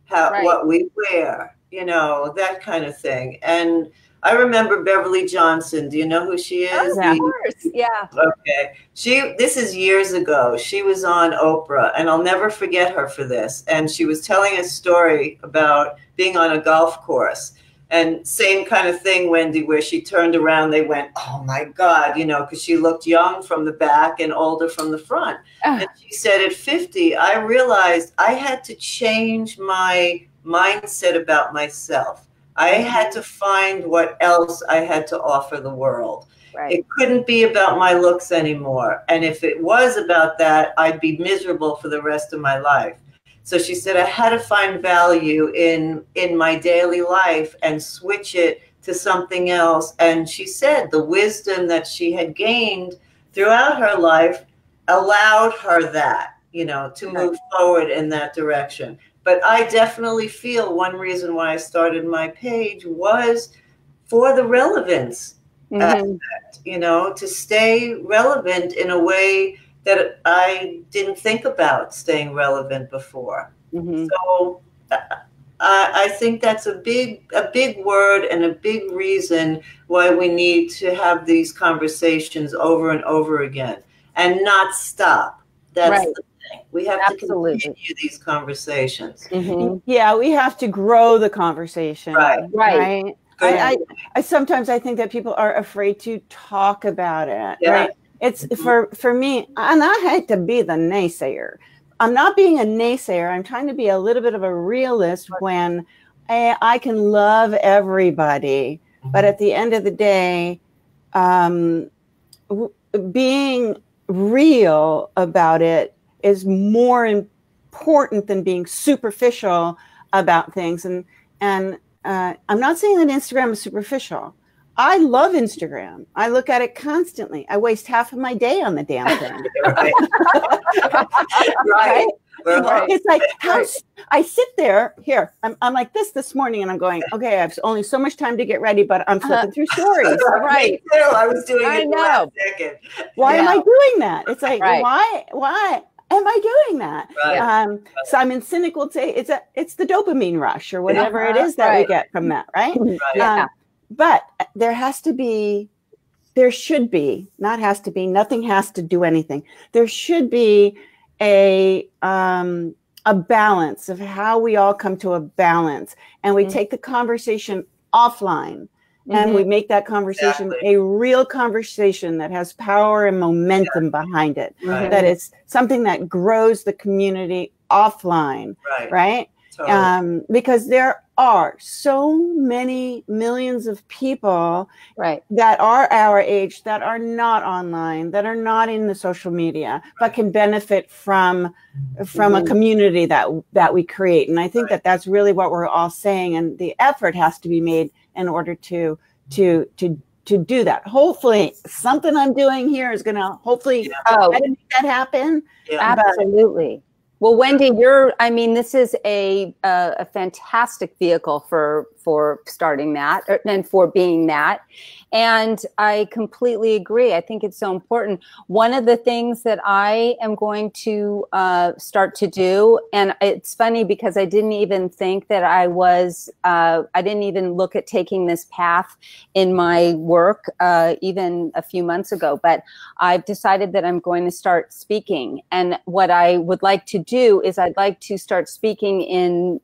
what we wear, you know, that kind of thing. And I remember Beverly Johnson. Do you know who she is? Oh, of course. Yeah. Okay. This is years ago. She was on Oprah, and I'll never forget her for this. And she was telling a story about being on a golf course. And same kind of thing, Wendi, where she turned around, they went, oh my God, you know, because she looked young from the back and older from the front. And she said at 50, I realized I had to change my mindset about myself. I had to find what else I had to offer the world. Right. It couldn't be about my looks anymore. And if it was about that, I'd be miserable for the rest of my life. So she said, I had to find value in my daily life and switch it to something else. And she said the wisdom that she had gained throughout her life allowed her that, you know, to move forward in that direction. But I definitely feel one reason why I started my page was for the relevance aspect, you know, to stay relevant in a way that I didn't think about staying relevant before. So I think that's a big word and a big reason why we need to have these conversations over and over again and not stop. That's the thing. We have to continue these conversations. Yeah, we have to grow the conversation. Right. I sometimes I think that people are afraid to talk about it. Right. It's for me, and I hate to be the naysayer. I'm not being a naysayer. I'm trying to be a little bit of a realist when I can love everybody. But at the end of the day, being real about it is more important than being superficial about things. And I'm not saying that Instagram is superficial. I love Instagram. I look at it constantly. I waste half of my day on the damn thing. Right. It's like I sit there here. I'm like this morning, and I'm going, okay, I have only so much time to get ready, but I'm flipping through stories. Right. I was doing it in the last second. Why am I doing that? It's like why am I doing that? So I'm in cynical. It's the dopamine rush or whatever it is that we get from that, right? But there should be, nothing has to do anything. There should be a balance of how we all come to a balance, and we take the conversation offline and we make that conversation a real conversation that has power and momentum behind it. That it's something that grows the community offline, right? Totally. Because there are so many millions of people that are our age, that are not online, that are not in the social media, but can benefit from a community that we create. And I think that that's really what we're all saying. And the effort has to be made in order to do that. Hopefully something I'm doing here is going to hopefully try to make that happen. Absolutely. Well, Wendi, this is a fantastic vehicle for starting that and for being that. And I completely agree. I think it's so important. One of the things that I am going to start to do, and it's funny because I didn't even think that I didn't even look at taking this path in my work even a few months ago, but I've decided that I'm going to start speaking. And what I would like to do is I'd like to start speaking in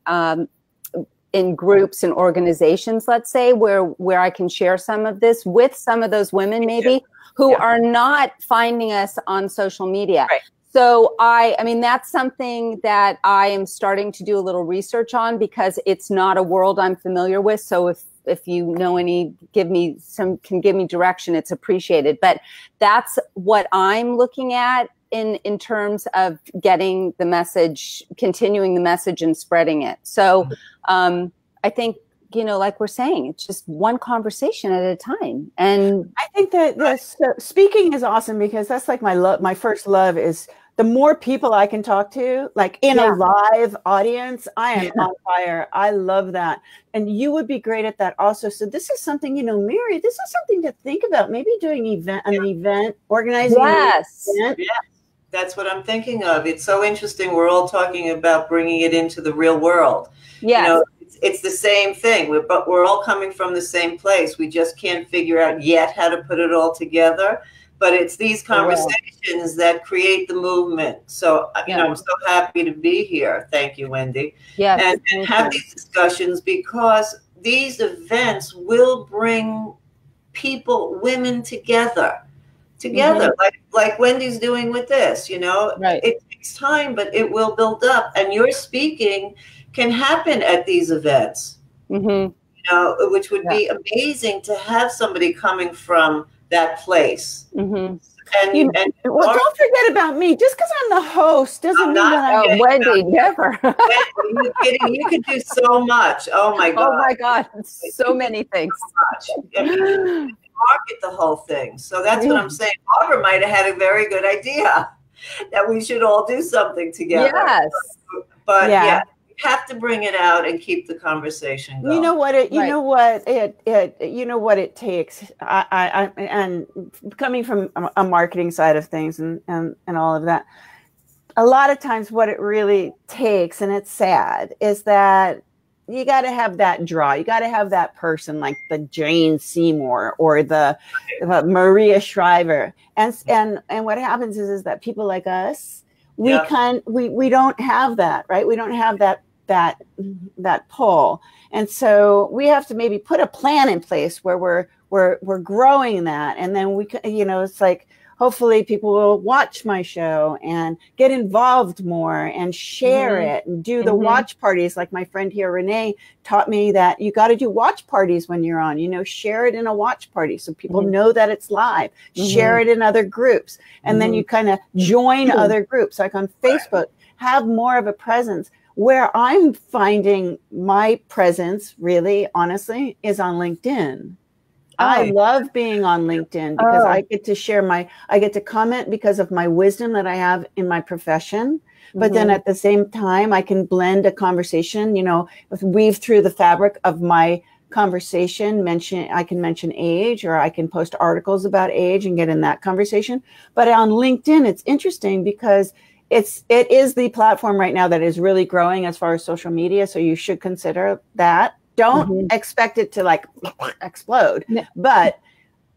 groups and organizations, let's say, where I can share some of this with some of those women maybe who are not finding us on social media. Right. So that's something that I am starting to do a little research on because it's not a world I'm familiar with. So if you know can give me direction, it's appreciated. But that's what I'm looking at in terms of getting the message, continuing the message and spreading it. So I think, like we're saying, it's just one conversation at a time. And I think that speaking is awesome because that's like my first love is the more people I can talk to, like in a live audience, I am on fire. I love that. And you would be great at that also. So this is something, Meri, this is something to think about. Maybe doing an event, organizing an event. Yeah. That's what I'm thinking of. It's so interesting. We're all talking about bringing it into the real world. Yeah, it's the same thing. We're all coming from the same place. We just can't figure out yet how to put it all together. But it's these conversations that create the movement. So, I'm so happy to be here. Thank you, Wendi. Yeah, and have these discussions because these events will bring women together, like Wendi's doing with this, It takes time, but it will build up. And your speaking can happen at these events, which would be amazing to have somebody coming from that place. And don't forget about me. Just because I'm the host doesn't mean that I'm Wendi. Never. Wendi, you're kidding. You could do so much. Oh my God. Oh my God. So many things. So much. Market the whole thing. So that's what I'm saying. Barbara might have had a very good idea that we should all do something together. Yes. But you have to bring it out and keep the conversation going. You know what it takes. And coming from a marketing side of things and all of that, a lot of times what it really takes, and it's sad, is that you got to have that draw. You got to have that person like the Jane Seymour or the Maria Shriver. And what happens is that people like us, we don't have that, right? We don't have that pull. And so we have to maybe put a plan in place where we're growing that. And then it's like, hopefully people will watch my show and get involved more and share it and do the watch parties. Like my friend here, Renee, taught me that you got to do watch parties when you're on, share it in a watch party so people know that it's live, share it in other groups. And then you kind of join other groups, like on Facebook, have more of a presence. Where I'm finding my presence, really, honestly, is on LinkedIn. I love being on LinkedIn because I get to share I get to comment because of my wisdom that I have in my profession. But then at the same time, I can blend a conversation, weave through the fabric of my conversation, I can mention age, or I can post articles about age and get in that conversation. But on LinkedIn, it's interesting because it is the platform right now that is really growing as far as social media. So you should consider that. Don't expect it to explode, but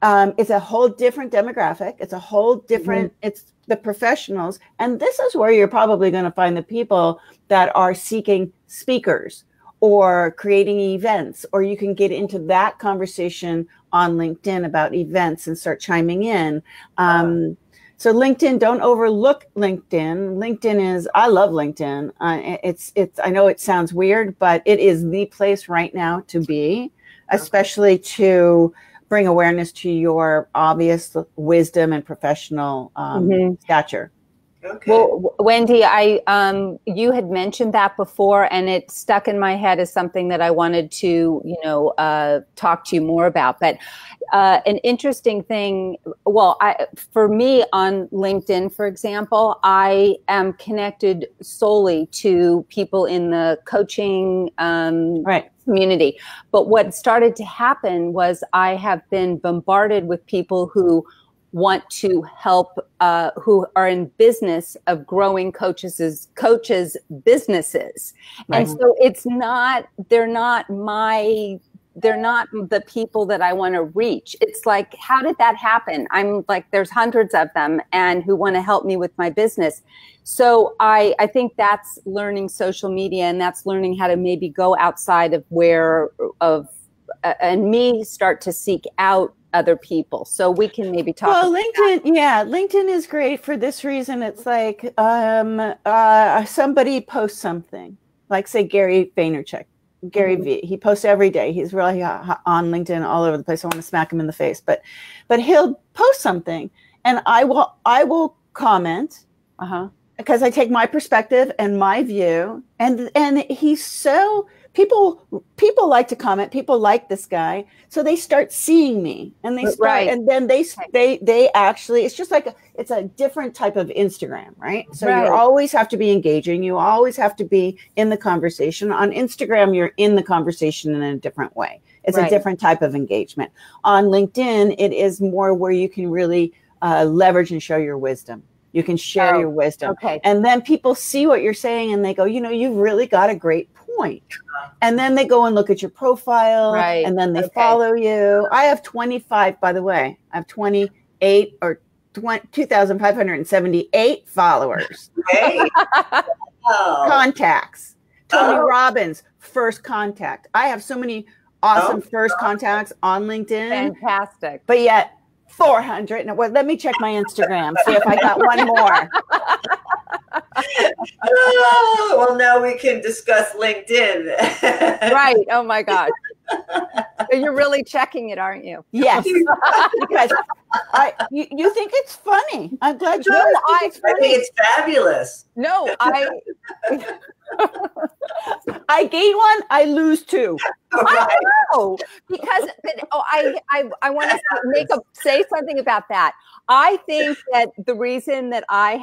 it's a whole different demographic. It's a whole different, it's the professionals. And this is where you're probably going to find the people that are seeking speakers or creating events, or you can get into that conversation on LinkedIn about events and start chiming in. So LinkedIn, don't overlook LinkedIn. I love LinkedIn. I know it sounds weird, but it is the place right now to be, especially to bring awareness to your obvious wisdom and professional stature. Okay. Well, Wendi, you had mentioned that before, and it stuck in my head as something that I wanted to, talk to you more about. But an interesting thing, for me on LinkedIn, for example, I am connected solely to people in the coaching community. But what started to happen was I have been bombarded with people who want to help, who are in business of growing coaches' businesses. Right. And so they're not the people that I want to reach. It's like, how did that happen? I'm like, there's hundreds of them and who want to help me with my business. So I think that's learning social media, and that's learning how to maybe go outside of and me start to seek out other people. So we can maybe talk about LinkedIn, LinkedIn is great for this reason. It's like somebody posts something, like say Gary Vaynerchuk, Gary V. He posts every day. He's really on LinkedIn all over the place. I want to smack him in the face, but he'll post something, and I will comment because I take my perspective and my view, and he's so. People like to comment. People like this guy, so they start seeing me, and they start, and then they actually. It's just like it's a different type of Instagram, right? So you always have to be engaging. You always have to be in the conversation. On Instagram, you're in the conversation in a different way. It's a different type of engagement. On LinkedIn, it is more where you can really leverage and show your wisdom. You can share your wisdom, and then people see what you're saying, and they go, you've really got a great point. And then they go and look at your profile, and then they follow you. I have 25, by the way. I have 28 or 2,578 followers. Contacts. Tony Robbins, first contact. I have so many awesome first contacts on LinkedIn. Fantastic. But yet 400. Well, let me check my Instagram, see if I got one more. Well, now we can discuss LinkedIn. Right. Oh my God. You're really checking it, aren't you? Yes. Because you think it's funny. I'm glad you I think it's fabulous. No, I gain one, I lose two. I know, because I want to say something about that. I think that the reason that I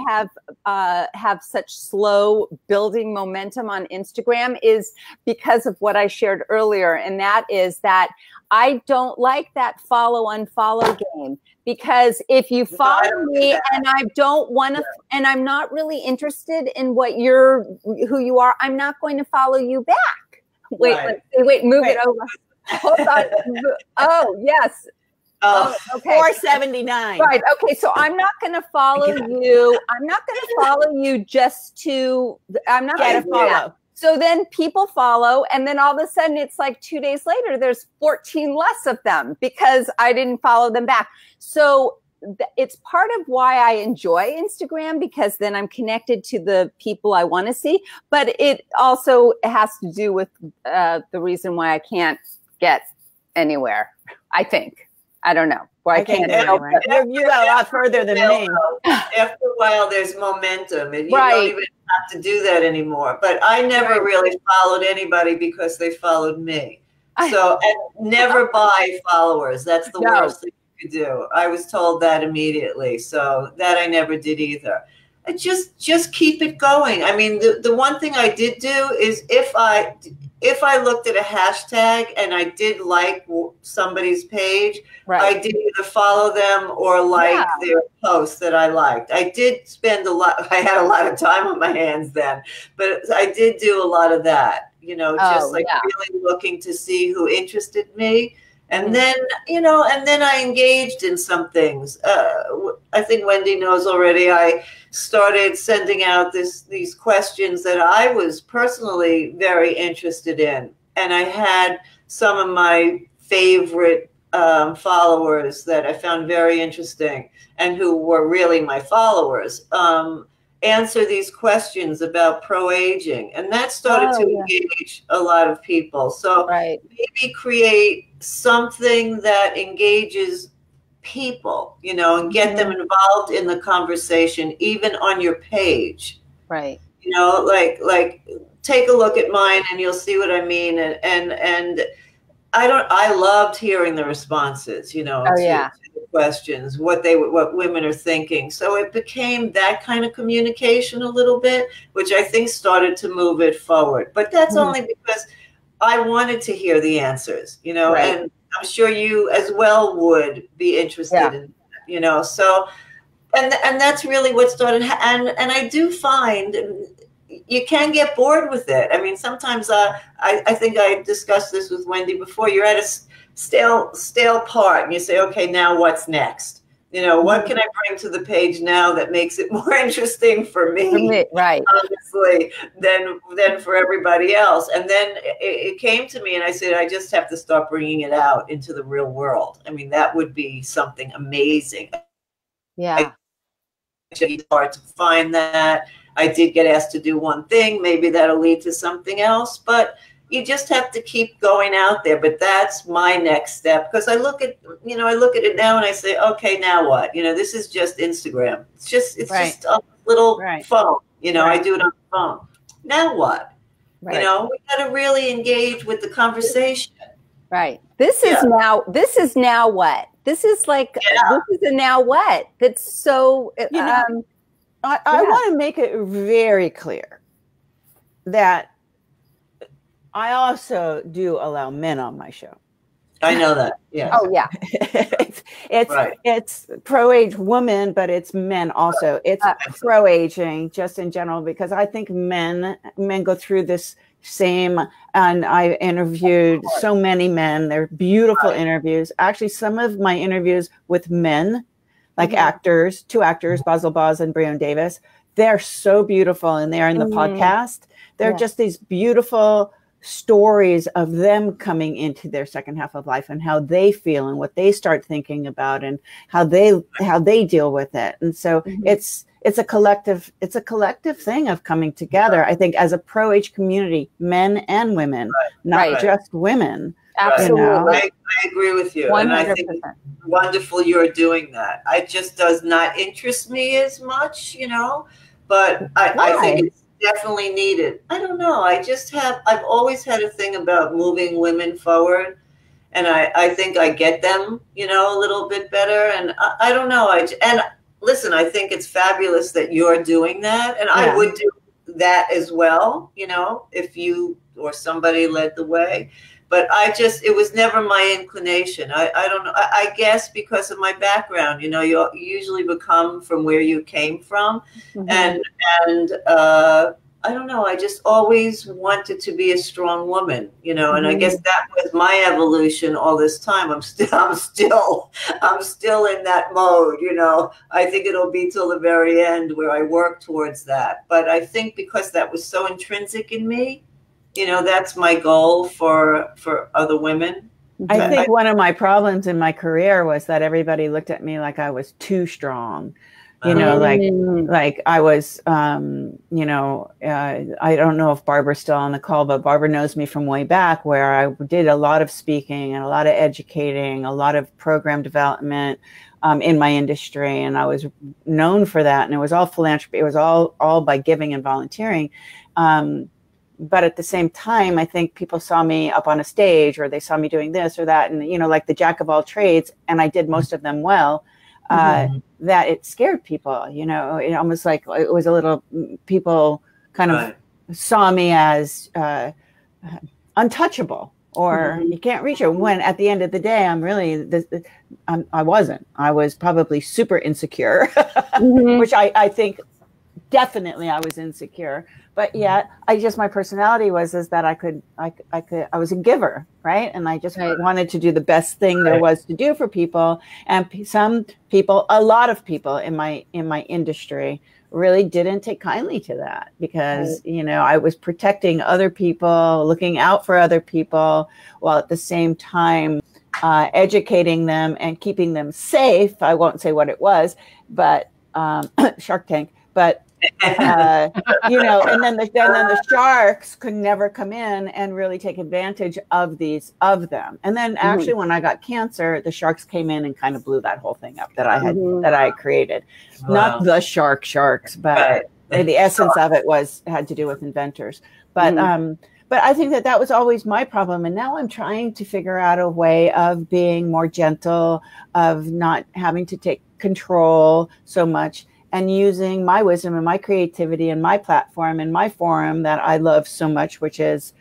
have such slow building momentum on Instagram is because of what I shared earlier, and that is that I don't like that follow-unfollow game. Because if you follow me and I don't want to, and I'm not really interested in who you are, I'm not going to follow you back. Wait, move it over. Hold on. Oh, yes. Oh, okay. 479. Right. Okay. So I'm not going to follow you. I'm not going to follow you just to, I'm not going to follow. So then people follow, and then all of a sudden it's like 2 days later, there's 14 less of them because I didn't follow them back. So it's part of why I enjoy Instagram, because then I'm connected to the people I want to see. But it also has to do with the reason why I can't get anywhere, I think. I don't know. Where I can't help it. You got a lot further than me. After a while, there's momentum, and you don't even have to do that anymore. But I never really followed anybody because they followed me. So, and never buy followers. That's the worst thing you could do. I was told that immediately. So that I never did either. I just keep it going. I mean, the one thing I did do is if I looked at a hashtag and I did like somebody's page, I did either follow them or like their post that I liked. I did spend I had a lot of time on my hands then, but I did do a lot of that, just really looking to see who interested me. And then, you know, and then I engaged in some things. I think Wendi knows already. I started sending out these questions that I was personally very interested in. And I had some of my favorite followers that I found very interesting and who were really my followers answer these questions about pro-aging. And that started to engage a lot of people. So maybe create something that engages people, you know, and get them involved in the conversation, even on your page. Right. You know, like take a look at mine and you'll see what I mean. And I loved hearing the responses, you know, to the questions, what women are thinking. So it became that kind of communication a little bit, which I think started to move it forward. But that's only because I wanted to hear the answers, you know, and I'm sure you as well would be interested in, you know, so, and that's really what started. And I do find you can get bored with it. I mean, sometimes I think I discussed this with Wendi before. You're at a stale part and you say, okay, now what's next? You know, what can I bring to the page now that makes it more interesting for me, honestly, than for everybody else? And then it came to me and I said, I just have to start bringing it out into the real world. I mean, that would be something amazing. Yeah. It's hard to find that. I did get asked to do one thing. Maybe that'll lead to something else, but you just have to keep going out there. But that's my next step, because I look at it now and I say, okay, now what? You know, this is just Instagram. It's just a little phone. You know, I do it on the phone. Now what? You know, we got to really engage with the conversation. Right. This is now what? This is like, this is a now what? That's so, you know, I want to make it very clear that I also do allow men on my show. I know that. Yeah. Oh yeah. It's pro-age woman, but it's men also. It's pro-aging just in general, because I think men go through this same, and I interviewed so many men. They're beautiful interviews. Actually, some of my interviews with men, like actors, 2 actors, Basil Baz and Breon Davis, they're so beautiful, and they're in the podcast. They're just these beautiful stories of them coming into their second half of life and how they feel and what they start thinking about and how they deal with it. And so it's a collective thing of coming together. I think as a pro-age community, men and women, not just women. Absolutely. You know? I agree with you. 100%. And I think it's wonderful you're doing that. It just does not interest me as much, you know, but I think it's definitely needed. I don't know. I've always had a thing about moving women forward. And I think I get them, you know, a little bit better. And I don't know. And listen, I think it's fabulous that you're doing that. And I would do that as well, you know, if you or somebody led the way. But it was never my inclination. I don't know. I guess because of my background, you know, you usually become from where you came from. And I don't know. I just always wanted to be a strong woman, you know, and I guess that was my evolution all this time. I'm still in that mode, you know. I think it'll be till the very end where I work towards that. But I think because that was so intrinsic in me, you know, that's my goal for other women. I think one of my problems in my career was that everybody looked at me like I was too strong. You know, like I was, you know, I don't know if Barbara's still on the call, but Barbara knows me from way back, where I did a lot of speaking and a lot of educating, a lot of program development in my industry. And I was known for that. And it was all philanthropy. It was all by giving and volunteering. But at the same time, I think people saw me up on a stage, or they saw me doing this or that, and, you know, like the jack of all trades, and I did most of them well, that it scared people, you know. It almost like it was a little, people kind of saw me as untouchable, or you can't reach it, when at the end of the day, I'm really, I wasn't. I was probably super insecure, which I think definitely I was insecure, but yet my personality was that I was a giver, right? And I just wanted to do the best thing there was to do for people. And some people, a lot of people in my industry really didn't take kindly to that because, you know, I was protecting other people, looking out for other people, while at the same time educating them and keeping them safe. I won't say what it was, but Shark Tank, but you know, and then the sharks could never come in and really take advantage of them. And then actually when I got cancer, the sharks came in and kind of blew that whole thing up that I had created. Wow. Not the sharks, but the essence of it had to do with inventors. But but I think that was always my problem. And now I'm trying to figure out a way of being more gentle, of not having to take control so much, and using my wisdom and my creativity and my platform and my forum that I love so much, which is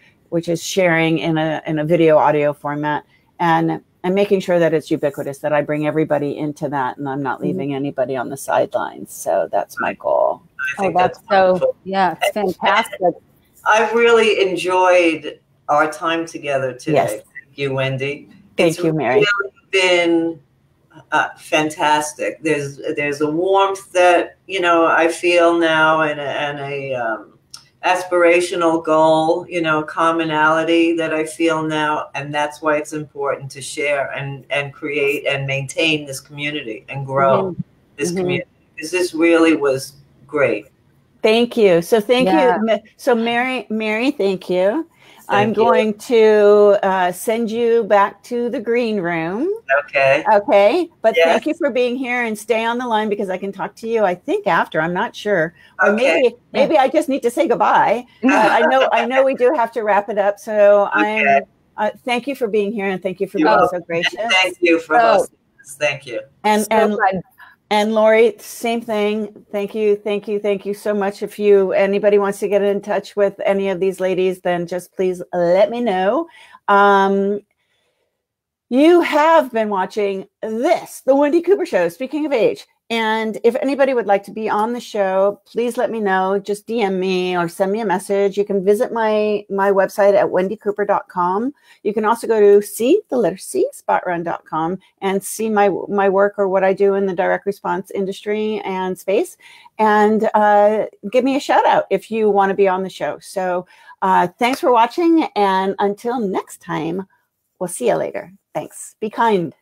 sharing in a video audio format, and making sure that it's ubiquitous, that I bring everybody into that, and I'm not leaving anybody on the sidelines. So that's my goal. That's so, yeah, it's fantastic. I've really enjoyed our time together today. Yes. Thank you, Wendi. Thank you, Meri. It's really been fantastic. There's a warmth that, you know, I feel now, and a aspirational goal, you know, commonality that I feel now, and that's why it's important to share and create and maintain this community and grow this community, because this really was great. Thank you. So thank you. So Meri, thank you. I'm going to send you back to the green room. Okay. Okay. But thank you for being here, and stay on the line because I can talk to you, I think, after. I'm not sure. Or maybe I just need to say goodbye. I know we do have to wrap it up. So thank you for being here, and thank you for being so gracious. And thank you for hosting us. Thank you. And Lori, same thing. Thank you so much. If anybody wants to get in touch with any of these ladies, then just please let me know. You have been watching the Wendi Cooper Show, Speaking of Age. And if anybody would like to be on the show, please let me know. Just DM me or send me a message. You can visit my website at WendiCooper.com. You can also go to spotrun.com and see my work or what I do in the direct response industry and space. And give me a shout out if you want to be on the show. So thanks for watching. And until next time, we'll see you later. Thanks. Be kind.